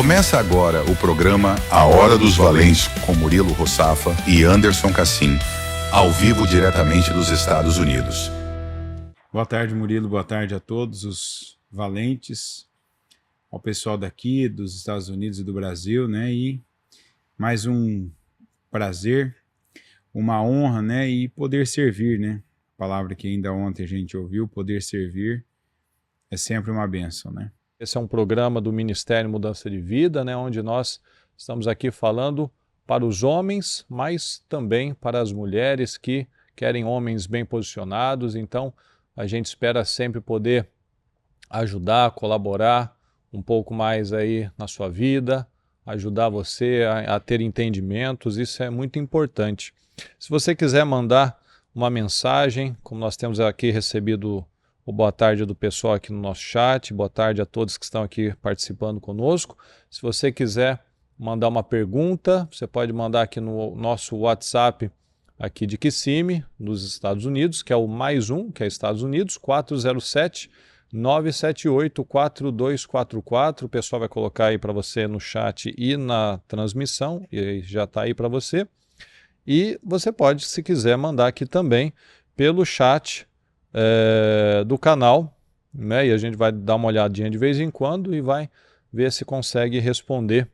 Começa agora o programa A Hora dos Valentes com Murilo Rossafa e Anderson Cassim, ao vivo diretamente dos Estados Unidos. Boa tarde, Murilo. Boa tarde a todos os valentes, ao pessoal daqui dos Estados Unidos e do Brasil, né? E mais um prazer, uma honra, né? E poder servir, né? Palavra que ainda ontem a gente ouviu, poder servir é sempre uma bênção, né? Esse é um programa do Ministério Mudança de Vida, né, onde nós estamos aqui falando para os homens, mas também para as mulheres que querem homens bem posicionados. Então, a gente espera sempre poder ajudar, colaborar um pouco mais aí na sua vida, ajudar você a ter entendimentos, isso é muito importante. Se você quiser mandar uma mensagem, como nós temos aqui recebido o boa tarde do pessoal aqui no nosso chat, boa tarde a todos que estão aqui participando conosco. Se você quiser mandar uma pergunta, você pode mandar aqui no nosso WhatsApp aqui de Kissimmee, nos Estados Unidos, que é o +1, que é Estados Unidos, 407-978-4244. O pessoal vai colocar aí para você no chat e na transmissão, e já está aí para você. E você pode, se quiser, mandar aqui também pelo chat do canal, né? E a gente vai dar uma olhadinha de vez em quando e vai ver se consegue responder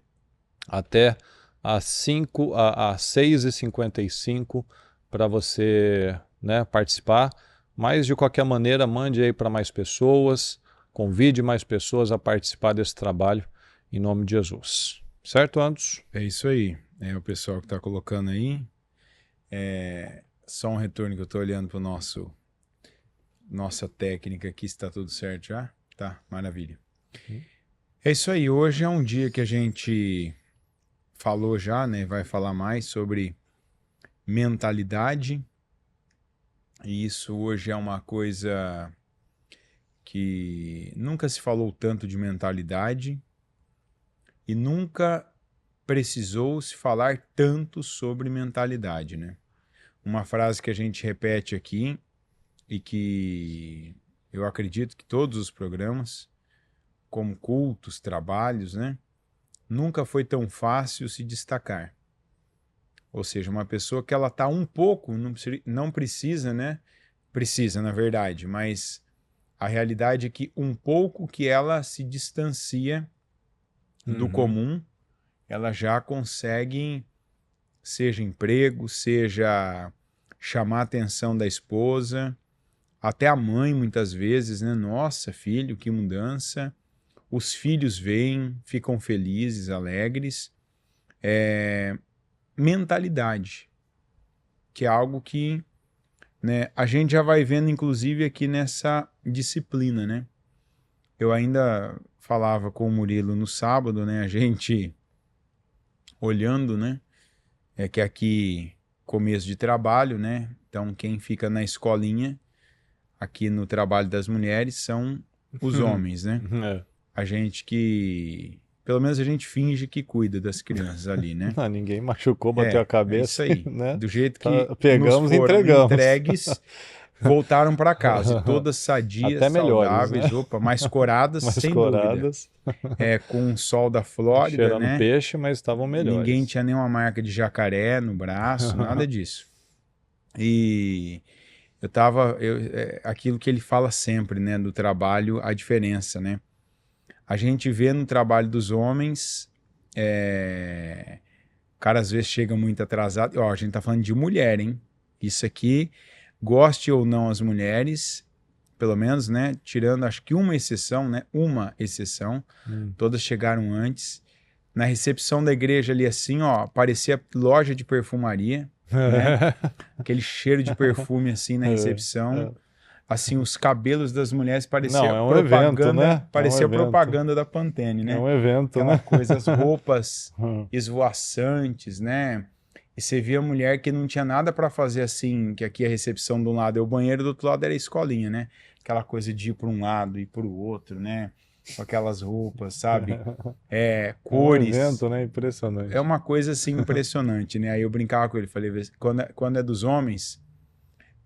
até às 6h55 para você, né, participar. Mas de qualquer maneira, mande aí para mais pessoas, convide mais pessoas a participar desse trabalho em nome de Jesus. Certo, Anderson? É isso aí. É o pessoal que está colocando aí. Só um retorno que eu estou olhando para o nossa técnica aqui, está tudo certo já? Tá, maravilha. É isso aí, hoje é um dia que a gente falou já, né? Vai falar mais sobre mentalidade. E isso hoje é uma coisa que nunca se falou tanto de mentalidade e nunca precisou se falar tanto sobre mentalidade, né? Uma frase que a gente repete aqui e que eu acredito que todos os programas, como cultos, trabalhos, né, nunca foi tão fácil se destacar. Ou seja, uma pessoa que ela está um pouco, não precisa, né, precisa na verdade, mas a realidade é que um pouco que ela se distancia do comum, ela já consegue, seja emprego, seja chamar a atenção da esposa, até a mãe muitas vezes, né? Nossa, filho, que mudança. Os filhos veem, ficam felizes, alegres. Mentalidade, que é algo que, né, a gente já vai vendo inclusive aqui nessa disciplina, né? Eu ainda falava com o Murilo no sábado, né? A gente olhando, né? Que aqui começo de trabalho, né? Então quem fica na escolinha aqui no trabalho das mulheres são os homens, né? A gente que... Pelo menos a gente finge que cuida das crianças ali, né? Não, ninguém machucou, bateu a cabeça. É isso aí. Né? Do jeito que pegamos nos foram entregamos. entregues, voltaram para casa. Todas sadias, até melhores, saudáveis, né? mais coradas, mais sem coradas. dúvida. Com o sol da Flórida, cheirando né? peixe, mas estavam melhores. Ninguém tinha nenhuma marca de jacaré no braço, nada disso. E... aquilo que ele fala sempre, né, do trabalho, a diferença, né? A gente vê no trabalho dos homens, o cara às vezes chega muito atrasado. Ó, a gente tá falando de mulher, hein? Isso aqui, goste ou não as mulheres, pelo menos, né, tirando acho que uma exceção, né, todas chegaram antes. Na recepção da igreja ali assim, ó, parecia loja de perfumaria, né? Aquele cheiro de perfume assim na recepção. Assim, os cabelos das mulheres pareciam propaganda, evento, né? Parecia propaganda da Pantene, né? É um evento, aquela né? coisa, as roupas esvoaçantes, né? E você via mulher que não tinha nada para fazer assim, que aqui a recepção de um lado é o banheiro, do outro lado era a escolinha, né? Aquela coisa de ir para um lado e para o outro, né? Com aquelas roupas, sabe? Cores. É um evento, né? Impressionante. É uma coisa assim impressionante, né? Aí eu brincava com ele, falei, quando é dos homens,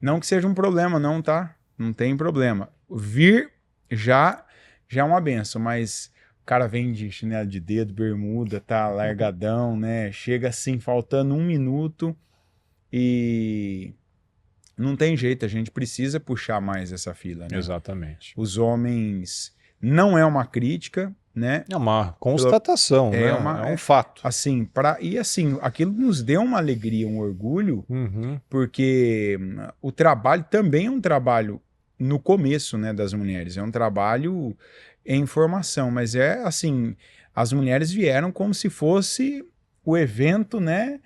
não que seja um problema não, tá? Não tem problema. Vir já é uma benção, mas O cara vem de chinelo de dedo, bermuda, tá largadão, né? Chega assim, faltando 1 minuto e não tem jeito, a gente precisa puxar mais essa fila, né? Exatamente. Os homens, não é uma crítica, né? É uma constatação, né? É um fato. Assim, e assim, aquilo nos deu uma alegria, um orgulho, porque o trabalho também é um trabalho no começo, né, das mulheres, é um trabalho em formação, mas é assim, as mulheres vieram como se fosse o evento, né,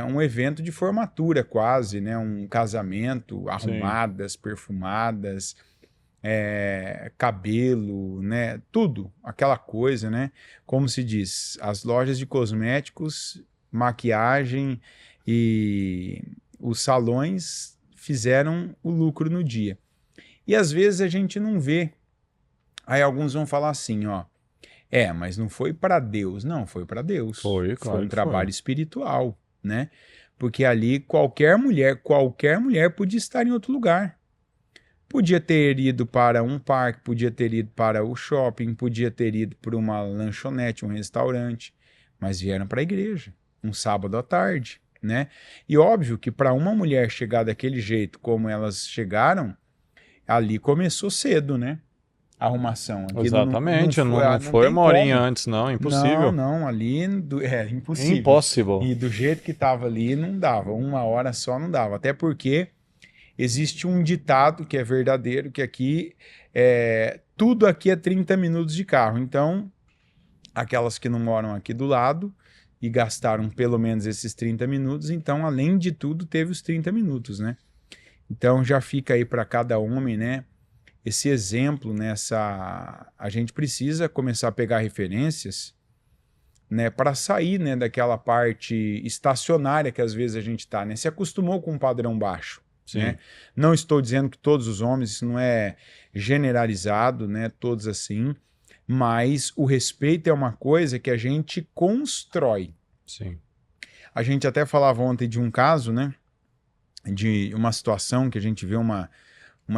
um evento de formatura quase, né, um casamento, arrumadas, perfumadas, cabelo, né, tudo, aquela coisa, né, como se diz, as lojas de cosméticos, maquiagem e os salões fizeram o lucro no dia. E às vezes a gente não vê. Aí alguns vão falar assim, ó, mas não foi para Deus. Não, foi para Deus. Foi um trabalho espiritual, né? Porque ali qualquer mulher podia estar em outro lugar. Podia ter ido para um parque, podia ter ido para o shopping, podia ter ido para uma lanchonete, um restaurante, mas vieram para a igreja, um sábado à tarde, né? E óbvio que para uma mulher chegar daquele jeito como elas chegaram, ali começou cedo, né? A arrumação. Aqui exatamente, não foi uma horinha antes, não, impossível. Não, ali impossível. Impossível. E do jeito que estava ali, não dava, 1 hora só não dava, até porque existe um ditado que é verdadeiro, que aqui, tudo aqui é 30 minutos de carro, então, aquelas que não moram aqui do lado e gastaram pelo menos esses 30 minutos, então, além de tudo, teve os 30 minutos, né? Então, já fica aí para cada homem, né? Esse exemplo, a gente precisa começar a pegar referências, né, para sair, né, daquela parte estacionária que às vezes a gente está, né? Se acostumou com um padrão baixo, né? Não estou dizendo que todos os homens, isso não é generalizado, né? Todos assim, mas o respeito é uma coisa que a gente constrói. Sim. A gente até falava ontem de um caso, né? De uma situação que a gente vê uma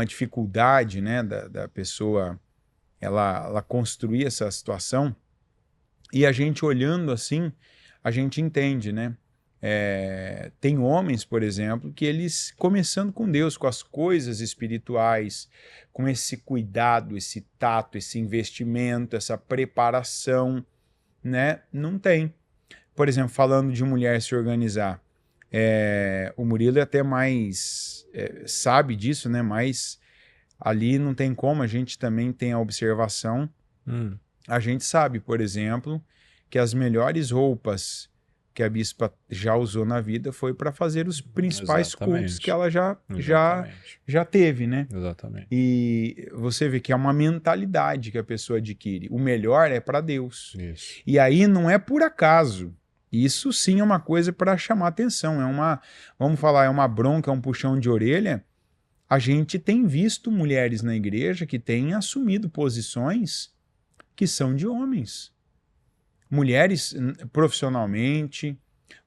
dificuldade, né, da pessoa ela construir essa situação, e a gente olhando assim, a gente entende, né? Tem homens, por exemplo, que eles, começando com Deus, com as coisas espirituais, com esse cuidado, esse tato, esse investimento, essa preparação, né? Não tem. Por exemplo, falando de mulher se organizar, o Murilo é até mais sabe disso, né? Mas ali não tem como, a gente também tem a observação. A gente sabe, por exemplo, que as melhores roupas que a bispa já usou na vida foi para fazer os principais cultos que ela já teve, né? Exatamente. E você vê que é uma mentalidade que a pessoa adquire. O melhor é para Deus. Isso. E aí não é por acaso. Isso sim é uma coisa para chamar atenção, vamos falar, é uma bronca, é um puxão de orelha. A gente tem visto mulheres na igreja que têm assumido posições que são de homens. Mulheres profissionalmente,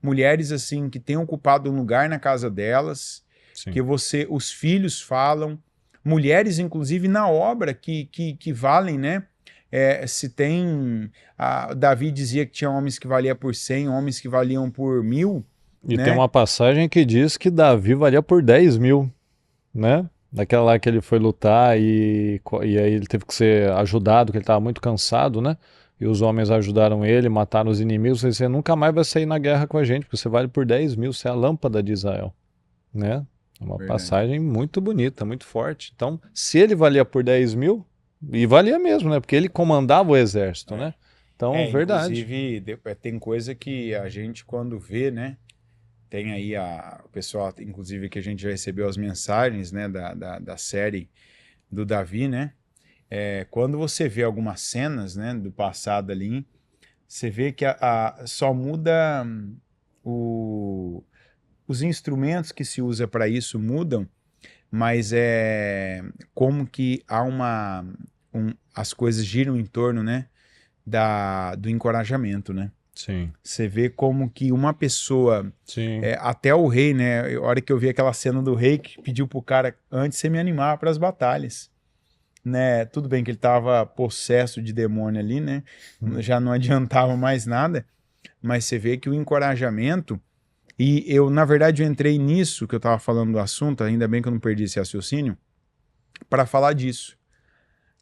mulheres assim que têm ocupado um lugar na casa delas, que os filhos falam, mulheres inclusive na obra que valem, né? Se tem, Davi dizia que tinha homens que valiam por 100, homens que valiam por 1000. E né? tem uma passagem que diz que Davi valia por 10.000, né? Daquela lá que ele foi lutar e aí ele teve que ser ajudado, porque ele estava muito cansado, né? E os homens ajudaram ele, mataram os inimigos. Você nunca mais vai sair na guerra com a gente, porque você vale por 10.000, você é a lâmpada de Israel, né? É uma passagem muito bonita, muito forte. Então, se ele valia por 10.000, e valia mesmo, né? Porque ele comandava o exército, né? Então, verdade. Inclusive, tem coisa que a gente, quando vê, né? Tem aí o pessoal, inclusive, que a gente já recebeu as mensagens, né? Da série do Davi, né? Quando você vê algumas cenas, né? Do passado ali, você vê que só muda os instrumentos que se usa para isso mudam, mas como que há as coisas giram em torno, né, do encorajamento, né? Sim. Você vê como que uma pessoa, Sim. Até o rei, né, a hora que eu vi aquela cena do rei que pediu pro cara, antes você me animar para as batalhas. né? Tudo bem que ele estava possesso de demônio ali, né? Já não adiantava mais nada, mas você vê que o encorajamento, e eu, na verdade, eu entrei nisso que eu estava falando do assunto, ainda bem que eu não perdi esse raciocínio, para falar disso.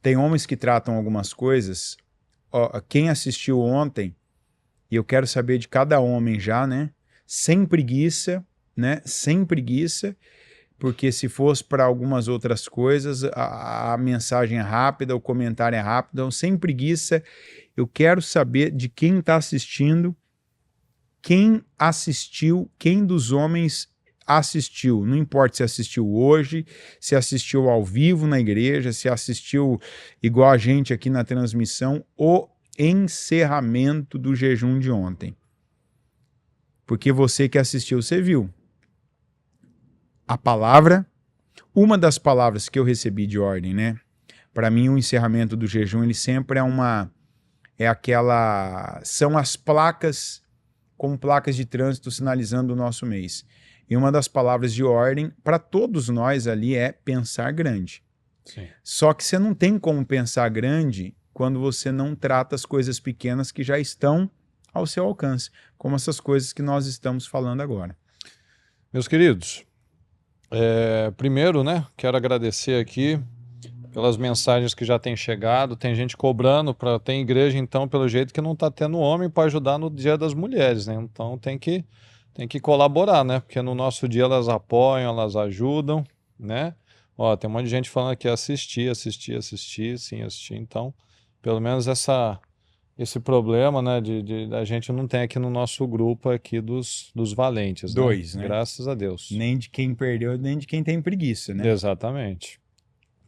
Tem homens que tratam algumas coisas, ó, quem assistiu ontem, e eu quero saber de cada homem já, né? Sem preguiça, né? Sem preguiça, porque se fosse para algumas outras coisas, a mensagem é rápida, o comentário é rápido, então, sem preguiça, eu quero saber de quem está assistindo, quem assistiu, quem dos homens assistiu, não importa se assistiu hoje, se assistiu ao vivo na igreja, se assistiu igual a gente aqui na transmissão, o encerramento do jejum de ontem. Porque você que assistiu, você viu. A palavra, uma das palavras que eu recebi de ordem, né? Para mim, o encerramento do jejum, ele sempre são as placas, como placas de trânsito sinalizando o nosso mês. E uma das palavras de ordem para todos nós ali é pensar grande. Sim. Só que você não tem como pensar grande quando você não trata as coisas pequenas que já estão ao seu alcance, como essas coisas que nós estamos falando agora. Meus queridos, primeiro, né, quero agradecer aqui pelas mensagens que já têm chegado. Tem gente cobrando, tem igreja, então, pelo jeito que não está tendo homem para ajudar no Dia das Mulheres, né? Então tem que colaborar, né? Porque no nosso dia elas apoiam, elas ajudam, né? Ó, tem um monte de gente falando aqui assistir, sim, assistir. Então, pelo menos esse problema, né, a gente não tem aqui no nosso grupo aqui dos valentes, né? Dois, né? Graças a Deus. Nem de quem perdeu, nem de quem tem preguiça, né? Exatamente.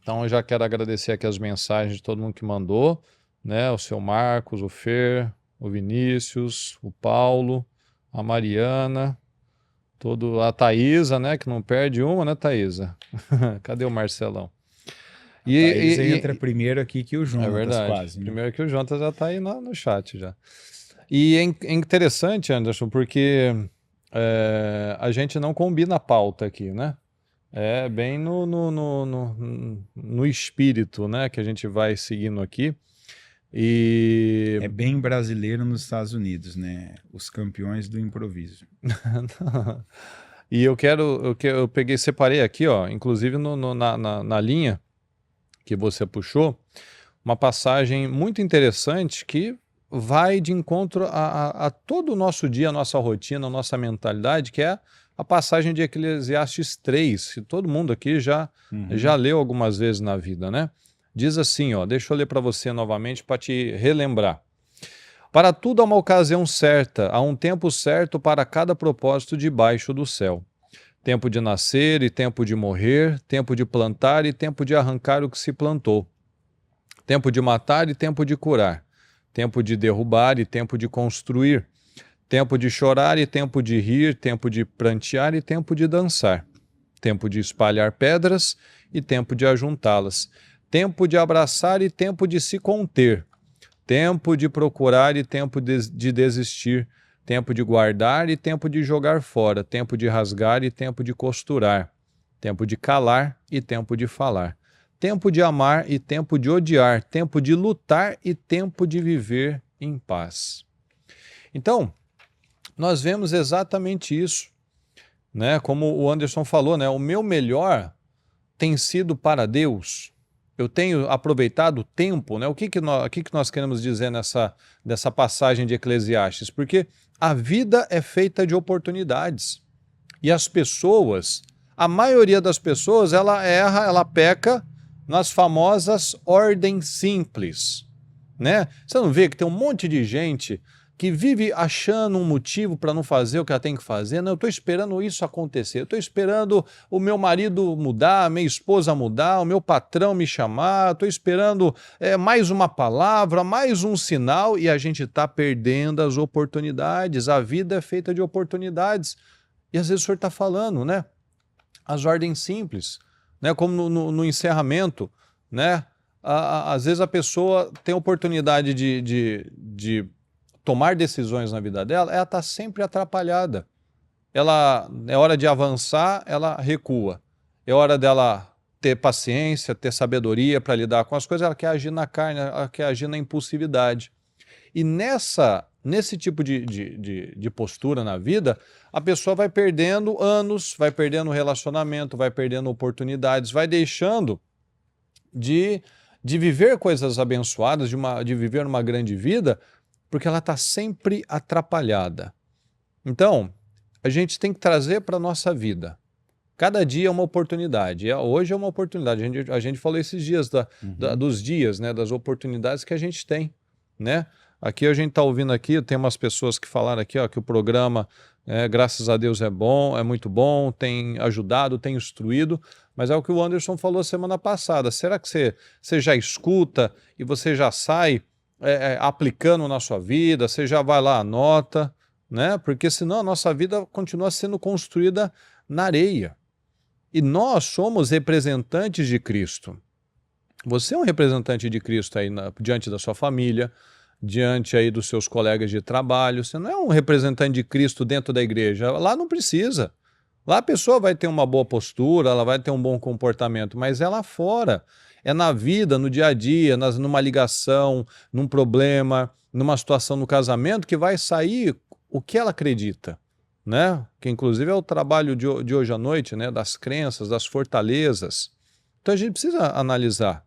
Então eu já quero agradecer aqui as mensagens de todo mundo que mandou, né? O seu Marcos, o Fer, o Vinícius, o Paulo, a Mariana, a Thaísa, né? Que não perde uma, né, Thaísa? Cadê o Marcelão? Thaís entra primeiro aqui que o Jonas, é verdade. quase. Né? Primeiro que o Jonas já está aí no chat já. E é interessante, Anderson, porque a gente não combina a pauta aqui, né? É bem no espírito, né, que a gente vai seguindo aqui. E é bem brasileiro nos Estados Unidos, né? Os campeões do improviso. E eu separei aqui, ó, inclusive na linha que você puxou, uma passagem muito interessante que vai de encontro a todo o nosso dia, a nossa rotina, a nossa mentalidade, que é a passagem de Eclesiastes 3, que todo mundo aqui já leu algumas vezes na vida, né? Diz assim, ó, deixa eu ler para você novamente para te relembrar. Para tudo há uma ocasião certa, há um tempo certo para cada propósito debaixo do céu. Tempo de nascer e tempo de morrer, tempo de plantar e tempo de arrancar o que se plantou. Tempo de matar e tempo de curar. Tempo de derrubar e tempo de construir. Tempo de chorar e tempo de rir, tempo de prantear e tempo de dançar. Tempo de espalhar pedras e tempo de ajuntá-las. Tempo de abraçar e tempo de se conter. Tempo de procurar e tempo de desistir. Tempo de guardar e tempo de jogar fora. Tempo de rasgar e tempo de costurar. Tempo de calar e tempo de falar. Tempo de amar e tempo de odiar. Tempo de lutar e tempo de viver em paz. Então, nós vemos exatamente isso, né? Como o Anderson falou, né? O meu melhor tem sido para Deus. Eu tenho aproveitado o tempo, né? O que nós queremos dizer dessa passagem de Eclesiastes? Porque a vida é feita de oportunidades. E as pessoas, a maioria das pessoas, ela erra, ela peca nas famosas ordens simples, né? Você não vê que tem um monte de gente que vive achando um motivo para não fazer o que ela tem que fazer? Não, eu estou esperando isso acontecer, eu estou esperando o meu marido mudar, a minha esposa mudar, o meu patrão me chamar, estou esperando mais uma palavra, mais um sinal, e a gente está perdendo as oportunidades. A vida é feita de oportunidades. E às vezes o senhor está falando, né? As ordens simples, né? Como no encerramento, né? Às vezes a pessoa tem a oportunidade de tomar decisões na vida dela, ela está sempre atrapalhada. É hora de avançar, ela recua. É hora dela ter paciência, ter sabedoria para lidar com as coisas, ela quer agir na carne, ela quer agir na impulsividade. E nesse tipo de postura na vida, a pessoa vai perdendo anos, vai perdendo relacionamento, vai perdendo oportunidades, vai deixando de viver coisas abençoadas, de viver uma grande vida, porque ela está sempre atrapalhada. Então, a gente tem que trazer para a nossa vida. Cada dia é uma oportunidade. Hoje é uma oportunidade. A gente falou esses dias dos dias, né, das oportunidades que a gente tem, né? Aqui a gente está ouvindo aqui, tem umas pessoas que falaram aqui, ó, que o programa, graças a Deus, é bom, é muito bom, tem ajudado, tem instruído, mas é o que o Anderson falou semana passada. Será que você já escuta e você já sai aplicando na sua vida, você já vai lá, anota, né? Porque senão a nossa vida continua sendo construída na areia. E nós somos representantes de Cristo. Você é um representante de Cristo aí diante da sua família, diante aí dos seus colegas de trabalho. Você não é um representante de Cristo dentro da igreja. Lá não precisa. Lá a pessoa vai ter uma boa postura, ela vai ter um bom comportamento, mas é lá fora. É na vida, no dia a dia, numa ligação, num problema, numa situação no casamento que vai sair o que ela acredita, né? Que inclusive é o trabalho de hoje à noite, né? Das crenças, das fortalezas. Então a gente precisa analisar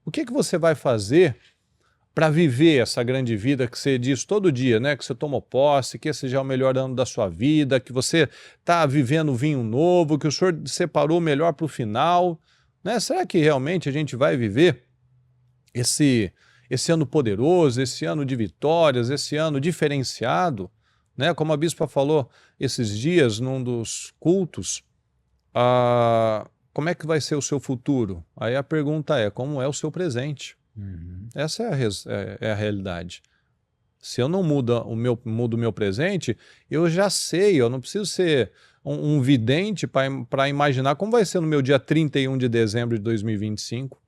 o que você vai fazer para viver essa grande vida que você diz todo dia, né? Que você tomou posse, que esse já é o melhor ano da sua vida, que você está vivendo vinho novo, que o Senhor separou o melhor para o final, né? Será que realmente a gente vai viver esse ano poderoso, esse ano de vitórias, esse ano diferenciado, né? Como a bispa falou esses dias num dos cultos, como é que vai ser o seu futuro? Aí a pergunta é, como é o seu presente? Essa é a realidade. Se eu não mudo o meu presente, eu já sei, eu não preciso ser um vidente para imaginar como vai ser no meu dia 31 de dezembro de 2025.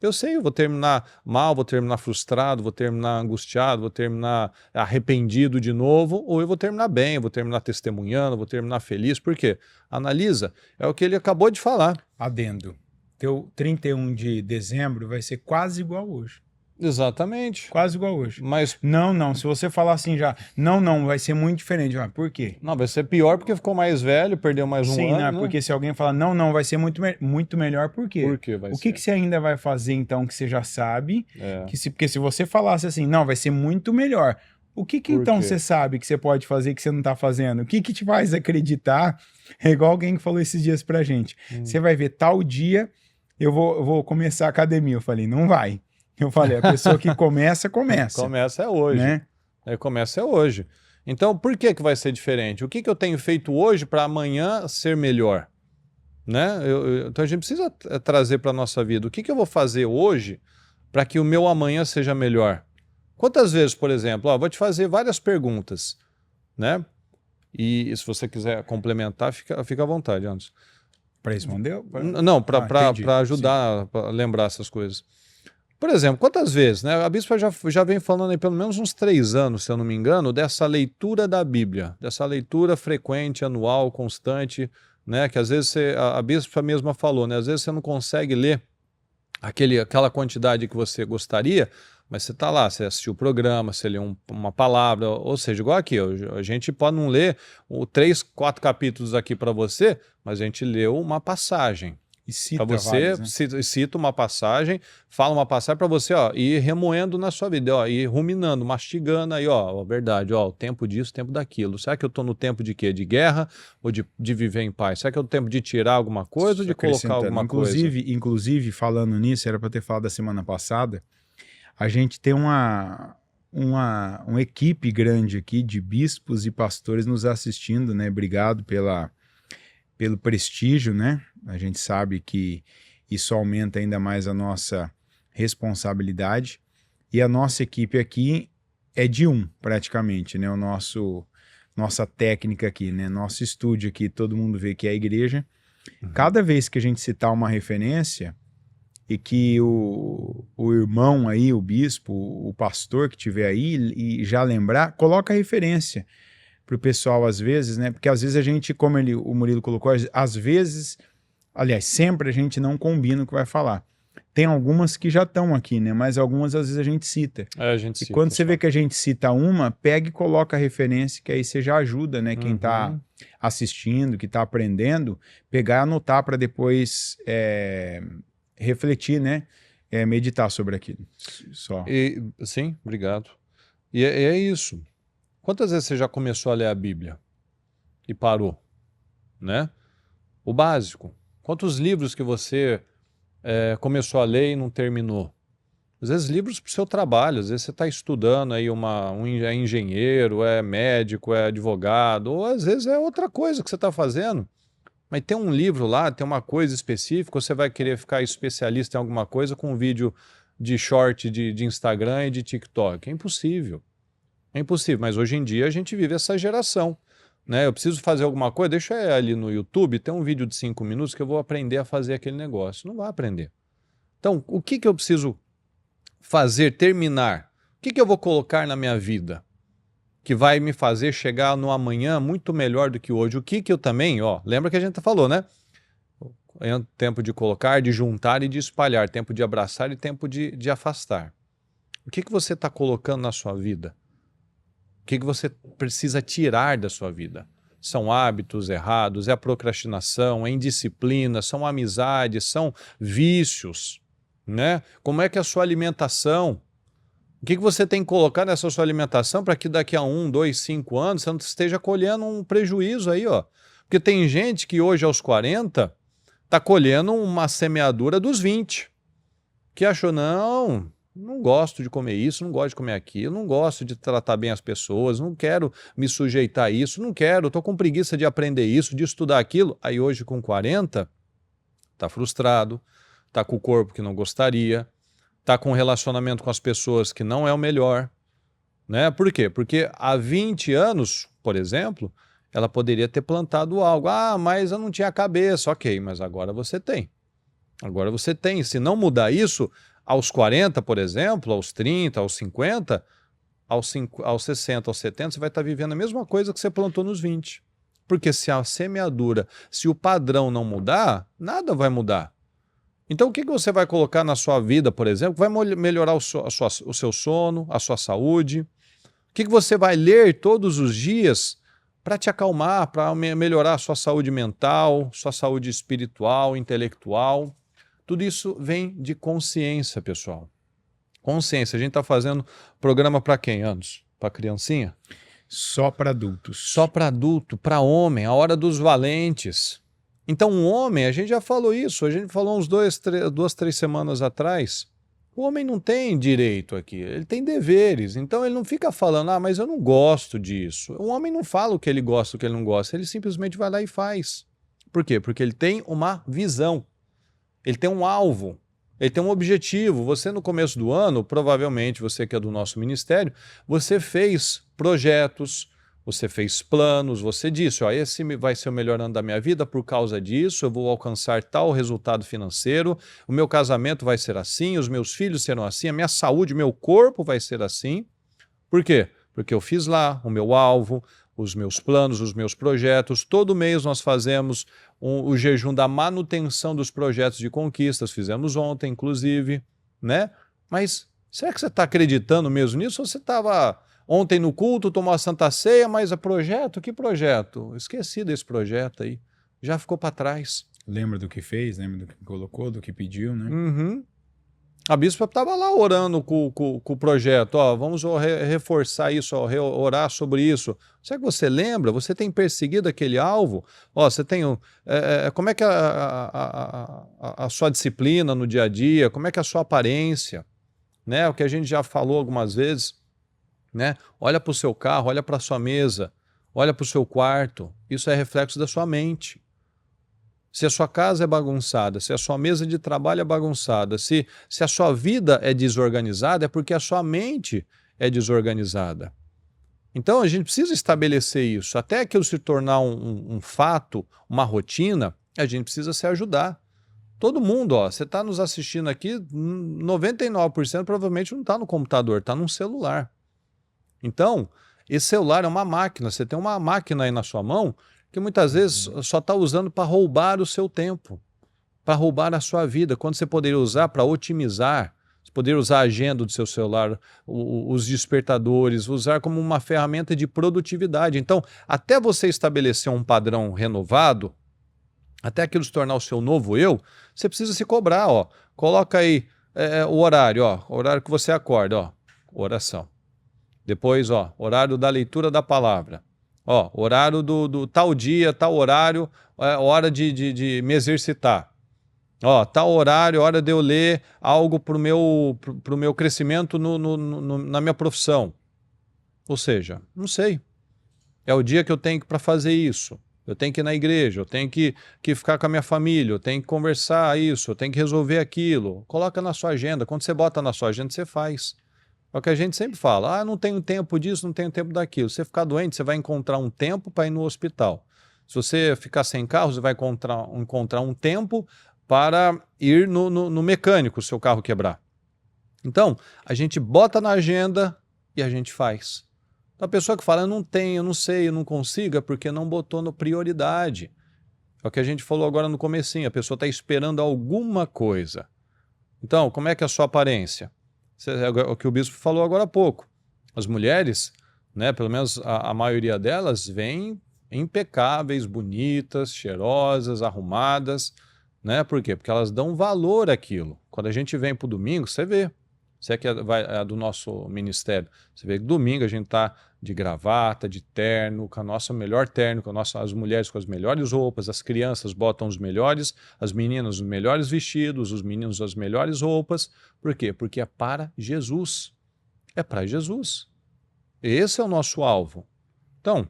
Eu sei, eu vou terminar mal, vou terminar frustrado, vou terminar angustiado, vou terminar arrependido de novo, ou eu vou terminar bem, eu vou terminar testemunhando, vou terminar feliz. Por quê? Analisa, é o que ele acabou de falar. Adendo. Teu 31 de dezembro vai ser quase igual hoje. Exatamente. Quase igual hoje. Mas Não, se você falar assim já, não, vai ser muito diferente. Por quê? Não, vai ser pior porque ficou mais velho, perdeu mais um Sim, ano, né? Porque se alguém falar, não, vai ser muito melhor, por quê? Por que vai o ser? que você ainda vai fazer, então, que você já sabe? É. Porque se você falasse assim, não, vai ser muito melhor. O que Por então quê? você sabe que você pode fazer que você não tá fazendo? O que te faz acreditar? É igual alguém que falou esses dias pra gente. Você vai ver tal dia, eu vou começar a academia. Eu falei, não vai. Eu falei, a pessoa que começa. Começa é hoje. Né? Começa é hoje. Então, por que vai ser diferente? O que eu tenho feito hoje para amanhã ser melhor? Né? Então a gente precisa trazer para a nossa vida. O que eu vou fazer hoje para que o meu amanhã seja melhor? Quantas vezes, por exemplo, vou te fazer várias perguntas, né? E se você quiser complementar, fica à vontade, Anderson. Para responder? Não, para ajudar a lembrar essas coisas. Por exemplo, quantas vezes, né? A bispa já vem falando aí pelo menos uns 3 anos, se eu não me engano, dessa leitura da Bíblia, dessa leitura frequente, anual, constante, né? Que às vezes a bispa mesma falou, né? Às vezes você não consegue ler aquela quantidade que você gostaria, mas você está lá, você assistiu o programa, você leu uma palavra, ou seja, igual aqui, a gente pode não ler 3, 4 capítulos aqui para você, mas a gente leu uma passagem. E cita para você, vários, né? cita uma passagem, fala uma passagem para você, ir remoendo na sua vida, ir ruminando, mastigando aí, verdade, o tempo disso, o tempo daquilo. Será que eu estou no tempo de quê? De guerra ou de viver em paz? Será que é o tempo de tirar alguma coisa ou de colocar alguma coisa? Inclusive, falando nisso, era para ter falado da semana passada, a gente tem uma equipe grande aqui de bispos e pastores nos assistindo, né? Obrigado pelo prestígio, né? A gente sabe que isso aumenta ainda mais a nossa responsabilidade. E a nossa equipe aqui é de praticamente, né? Nossa técnica aqui, né? Nosso estúdio aqui, todo mundo vê que é a igreja. Cada vez que a gente citar uma referência e que o irmão aí, o bispo, o pastor que tiver aí e já lembrar, coloca a referência para o pessoal às vezes, né? Porque às vezes a gente, como o Murilo colocou, às vezes Aliás, sempre a gente não combina o que vai falar. Tem algumas que já estão aqui, né? Mas algumas às vezes a gente cita. A gente E cita, quando você só. vê que a gente cita uma, pega e coloca a referência, que aí você já ajuda, né? Quem está assistindo, que está aprendendo, pegar e anotar para depois refletir, né? Meditar sobre aquilo. Só. Sim, obrigado. E é isso. Quantas vezes você já começou a ler a Bíblia e parou, né? O básico. Quantos livros que você começou a ler e não terminou? Às vezes livros para o seu trabalho, às vezes você está estudando aí é engenheiro, é médico, é advogado, ou às vezes é outra coisa que você está fazendo. Mas tem um livro lá, tem uma coisa específica, você vai querer ficar especialista em alguma coisa com um vídeo de short de Instagram e de TikTok. É impossível. É impossível, mas hoje em dia a gente vive essa geração, né? Eu preciso fazer alguma coisa, deixa eu ir ali no YouTube, tem um vídeo de 5 minutos que eu vou aprender a fazer aquele negócio. Não vai aprender. Então, o que eu preciso fazer, terminar? O que eu vou colocar na minha vida que vai me fazer chegar no amanhã muito melhor do que hoje? O que eu também, lembra que a gente falou, né? É tempo de colocar, de juntar e de espalhar, tempo de abraçar e tempo de afastar. O que você está colocando na sua vida? O que você precisa tirar da sua vida? São hábitos errados, é a procrastinação, é indisciplina, são amizades, são vícios, né? Como é que é a sua alimentação? O que você tem que colocar nessa sua alimentação para que daqui a 1, 2, 5 anos você não esteja colhendo um prejuízo aí, ó? Porque tem gente que hoje aos 40 está colhendo uma semeadura dos 20, que achou, não gosto de comer isso, não gosto de comer aquilo, não gosto de tratar bem as pessoas, não quero me sujeitar a isso, não quero, estou com preguiça de aprender isso, de estudar aquilo. Aí hoje com 40, está frustrado, está com o corpo que não gostaria, está com um relacionamento com as pessoas que não é o melhor, né? Por quê? Porque há 20 anos, por exemplo, ela poderia ter plantado algo. Ah, mas eu não tinha cabeça. Ok, mas agora você tem. Agora você tem. Se não mudar isso, aos 40, por exemplo, aos 30, aos 50, aos 60, aos 70, você vai estar vivendo a mesma coisa que você plantou nos 20. Porque se a semeadura, se o padrão não mudar, nada vai mudar. Então o que você vai colocar na sua vida, por exemplo, que vai melhorar o seu sono, a sua saúde? O que você vai ler todos os dias para te acalmar, para melhorar a sua saúde mental, sua saúde espiritual, intelectual? Tudo isso vem de consciência, pessoal. Consciência. A gente está fazendo programa para quem, anos? Para criancinha? Só para adultos. Só para adulto, para homem, a hora dos valentes. Então, um homem, a gente já falou isso, a gente falou uns 2, 3 semanas atrás, o homem não tem direito aqui, ele tem deveres, então ele não fica falando, mas eu não gosto disso. O homem não fala o que ele gosta, o que ele não gosta, ele simplesmente vai lá e faz. Por quê? Porque ele tem uma visão, ele tem um alvo, ele tem um objetivo. Você no começo do ano, provavelmente você que é do nosso ministério, você fez projetos, você fez planos, você disse, esse vai ser o melhor ano da minha vida por causa disso, eu vou alcançar tal resultado financeiro, o meu casamento vai ser assim, os meus filhos serão assim, a minha saúde, meu corpo vai ser assim. Por quê? Porque eu fiz lá o meu alvo, os meus planos, os meus projetos. Todo mês nós fazemos o jejum da manutenção dos projetos de conquistas, fizemos ontem, inclusive, né? Mas será que você está acreditando mesmo nisso ou você estava... Ontem no culto, tomou a Santa Ceia, mas projeto? Que projeto? Esqueci desse projeto aí. Já ficou para trás. Lembra do que fez? Lembra do que colocou, do que pediu, né? Uhum. A bispa estava lá orando com o projeto. Vamos reforçar isso, orar sobre isso. Será que você lembra? Você tem perseguido aquele alvo? Você tem... como é que a sua disciplina no dia a dia? Como é que é a sua aparência? Né? O que a gente já falou algumas vezes. Né? Olha para o seu carro, olha para a sua mesa, olha para o seu quarto. Isso é reflexo da sua mente. Se a sua casa é bagunçada, se a sua mesa de trabalho é bagunçada, se a sua vida é desorganizada, é porque a sua mente é desorganizada. Então a gente precisa estabelecer isso. Até aquilo se tornar um fato, uma rotina, a gente precisa se ajudar. Todo mundo, você está nos assistindo aqui, 99% provavelmente não está no computador, está num celular. Então, esse celular é uma máquina, você tem uma máquina aí na sua mão que muitas vezes só está usando para roubar o seu tempo. para roubar a sua vida, quando você poderia usar para otimizar, você poderia usar a agenda do seu celular, os despertadores, usar como uma ferramenta de produtividade. Então, até você estabelecer um padrão renovado, até aquilo se tornar o seu novo eu, você precisa se cobrar, ó. Coloca aí o horário, ó, o horário que você acorda, ó, oração. Depois, ó, horário da leitura da palavra. Ó, horário do tal dia, tal horário, hora de me exercitar. Ó, tal horário, hora de eu ler algo para o meu crescimento na minha profissão. Ou seja, não sei. É o dia que eu tenho para fazer isso. Eu tenho que ir na igreja, eu tenho que ficar com a minha família, eu tenho que conversar isso, eu tenho que resolver aquilo. Coloca na sua agenda. Quando você bota na sua agenda, você faz. É o que a gente sempre fala, não tenho tempo disso, não tenho tempo daquilo. Se você ficar doente, você vai encontrar um tempo para ir no hospital. Se você ficar sem carro, você vai encontrar um tempo para ir no mecânico, se o seu carro quebrar. Então, a gente bota na agenda e a gente faz. Então, a pessoa que fala, eu não tenho, eu não sei, eu não consigo, é porque não botou na prioridade. É o que a gente falou agora no comecinho, a pessoa está esperando alguma coisa. Então, como é que é a sua aparência? É o que o bispo falou agora há pouco. As mulheres, né, pelo menos a maioria delas, vêm impecáveis, bonitas, cheirosas, arrumadas, né? Por quê? Porque elas dão valor àquilo. Quando a gente vem para o domingo, você vê. Você que é do nosso ministério, você vê que domingo a gente está de gravata, de terno, com a nossa melhor terno, as mulheres com as melhores roupas, as crianças botam os melhores, as meninas os melhores vestidos, os meninos as melhores roupas. Por quê? Porque é para Jesus. É para Jesus. Esse é o nosso alvo. Então,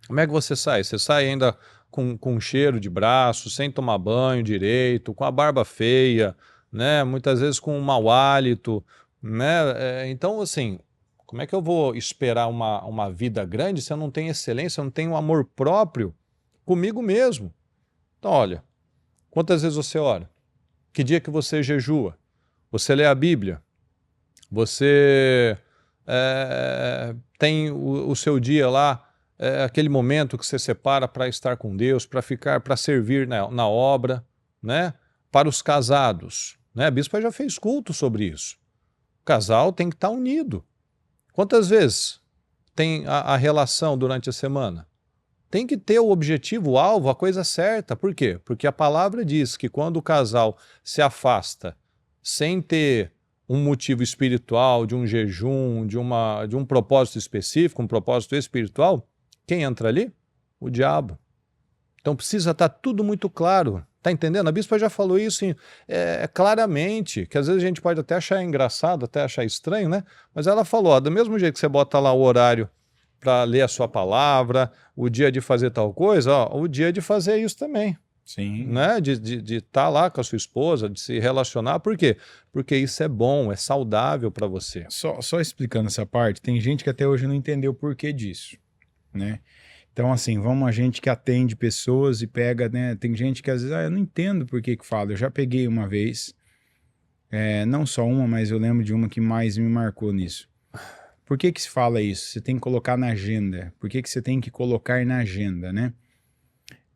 como é que você sai? Você sai ainda com cheiro de braço, sem tomar banho direito, com a barba feia, né? Muitas vezes com um mau hálito, né? Então, assim, como é que eu vou esperar uma vida grande se eu não tenho excelência, eu não tenho amor próprio comigo mesmo? Então, olha, quantas vezes você ora? Que dia que você jejua? Você lê a Bíblia? Você tem o seu dia lá, aquele momento que você separa para estar com Deus, para servir na obra, né? Para os casados, né? A bispa já fez culto sobre isso. O casal tem que estar unido. Quantas vezes tem a relação durante a semana? Tem que ter o objetivo, o alvo, a coisa certa. Por quê? Porque a palavra diz que quando o casal se afasta sem ter um motivo espiritual, de um jejum, de um propósito específico, um propósito espiritual, quem entra ali? O diabo. Então precisa estar tudo muito claro. Está entendendo? A bispa já falou isso claramente, que às vezes a gente pode até achar engraçado, até achar estranho, né? Mas ela falou, ó, do mesmo jeito que você bota lá o horário para ler a sua palavra, o dia de fazer tal coisa, ó, o dia de fazer isso também. Sim. Né? De estar lá com a sua esposa, de se relacionar. Por quê? Porque isso é bom, é saudável para você. Só explicando essa parte, tem gente que até hoje não entendeu o porquê disso, né? Então, assim, a gente que atende pessoas e pega, né? Tem gente que às vezes, eu não entendo por que fala. Eu já peguei uma vez, não só uma, mas eu lembro de uma que mais me marcou nisso. Por que se fala isso? Você tem que colocar na agenda. Por que você tem que colocar na agenda, né?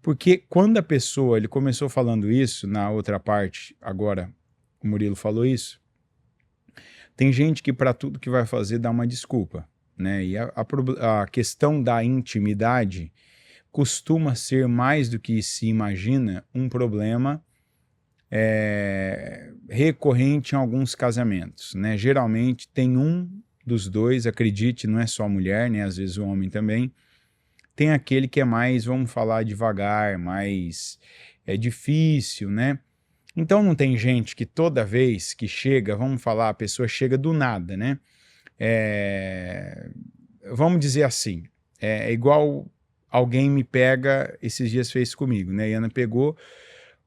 Porque quando a pessoa, ele começou falando isso, na outra parte, agora o Murilo falou isso, tem gente que para tudo que vai fazer dá uma desculpa, né? E a questão da intimidade costuma ser, mais do que se imagina, um problema recorrente em alguns casamentos, né? Geralmente tem um dos dois, acredite, não é só a mulher, né? Às vezes o homem também. Tem aquele que é mais, vamos falar devagar, mais difícil, né? Então não tem gente que toda vez que chega, vamos falar, a pessoa chega do nada, né? Vamos dizer assim, igual alguém me pega, esses dias fez comigo, né? E Ana pegou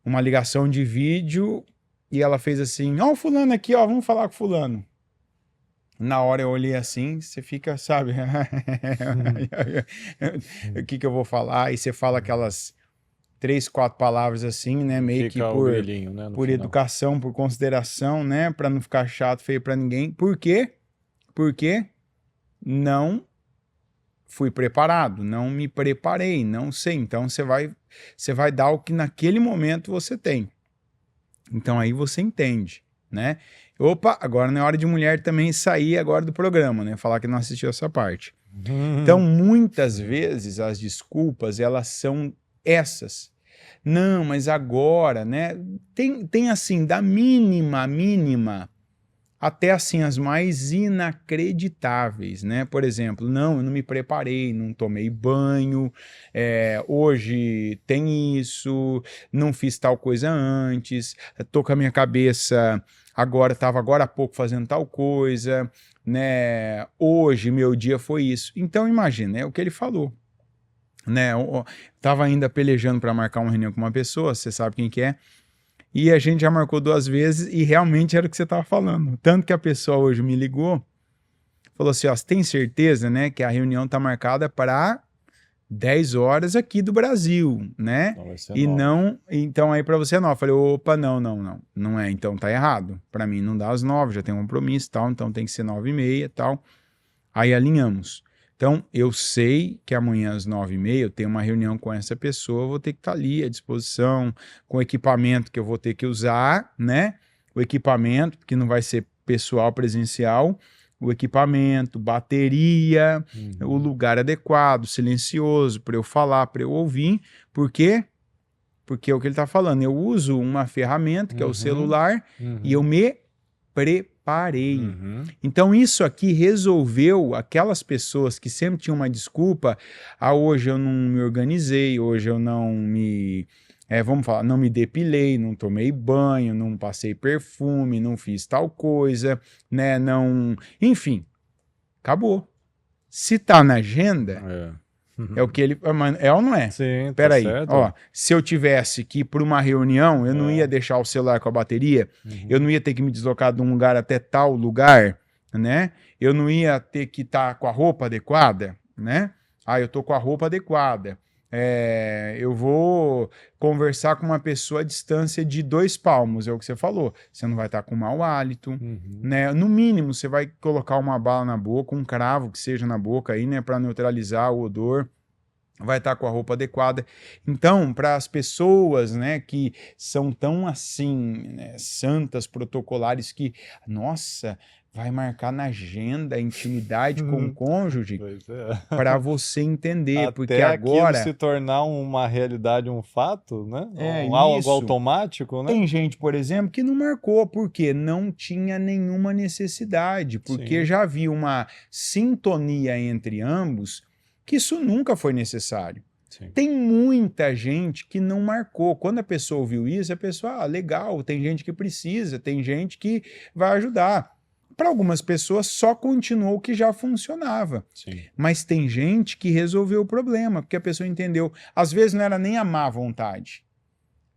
uma ligação de vídeo e ela fez assim, ó, o fulano aqui, ó, vamos falar com o fulano. Na hora eu olhei assim, você fica, sabe, o que eu vou falar? E você fala aquelas 3, 4 palavras assim, né, meio que por educação, por consideração, né, para não ficar chato, feio para ninguém. Por quê? Porque não fui preparado, não me preparei, não sei. Então você vai dar o que naquele momento você tem. Então aí você entende, né? Opa, agora não é hora de mulher também sair agora do programa, né? Falar que não assistiu essa parte. Então, muitas vezes as desculpas, elas são essas. Não, mas agora, né? Tem assim, da mínima, até assim as mais inacreditáveis, né? Por exemplo, não, eu não me preparei, não tomei banho, hoje tem isso, não fiz tal coisa antes, tô com a minha cabeça estava agora há pouco fazendo tal coisa, né? Hoje meu dia foi isso. Então imagina, é o que ele falou, né? Eu tava ainda pelejando para marcar uma reunião com uma pessoa, você sabe quem que é, e a gente já marcou 2 vezes e realmente era o que você estava falando. Tanto que a pessoa hoje me ligou, falou assim, ó, você tem certeza, né, que a reunião tá marcada para 10 horas aqui do Brasil, né? Não vai ser E 9. não, então aí para você é 9. Eu falei, opa, não é, então tá errado. Para mim não dá às 9, já tem um compromisso e tal, então tem que ser 9h30 e tal. Aí alinhamos. Então eu sei que amanhã às 9h30 eu tenho uma reunião com essa pessoa, eu vou ter que estar ali à disposição, com o equipamento que eu vou ter que usar, né? O equipamento, que não vai ser pessoal presencial, o equipamento, bateria, o lugar adequado, silencioso, para eu falar, para eu ouvir. Por quê? Porque é o que ele está falando. Eu uso uma ferramenta, que é o celular, e eu me preparei. Então isso aqui resolveu aquelas pessoas que sempre tinham uma desculpa, hoje eu não me organizei, hoje eu não me... vamos falar, não me depilei, não tomei banho, não passei perfume, não fiz tal coisa, né, não... Enfim, acabou. Se tá na agenda, é o que ele... É ou não é? Sim, Peraí, certo. ó, se eu tivesse que ir para uma reunião, eu não ia deixar o celular com a bateria, eu não ia ter que me deslocar de um lugar até tal lugar, né? Eu não ia ter que estar com a roupa adequada, né? Eu tô com a roupa adequada. Eu vou conversar com uma pessoa à distância de 2 palmos, é o que você falou. Você não vai estar com mau hálito, né? No mínimo, você vai colocar uma bala na boca, um cravo que seja na boca aí, né? Para neutralizar o odor. Vai estar com a roupa adequada. Então, para as pessoas, né, que são tão assim, né, santas, protocolares, que, nossa, vai marcar na agenda a intimidade com o cônjuge, para você entender, porque Até agora aquilo se tornar uma realidade, um fato, né? algo Algo automático, né? Tem gente, por exemplo, que não marcou porque não tinha nenhuma necessidade, porque Sim. já havia uma sintonia entre ambos, que isso nunca foi necessário. Sim. Tem muita gente que não marcou. Quando a pessoa ouviu isso, a pessoa, legal, tem gente que precisa, tem gente que vai ajudar. Para algumas pessoas só continuou o que já funcionava. Sim. Mas tem gente que resolveu o problema, porque a pessoa entendeu. Às vezes não era nem a má vontade.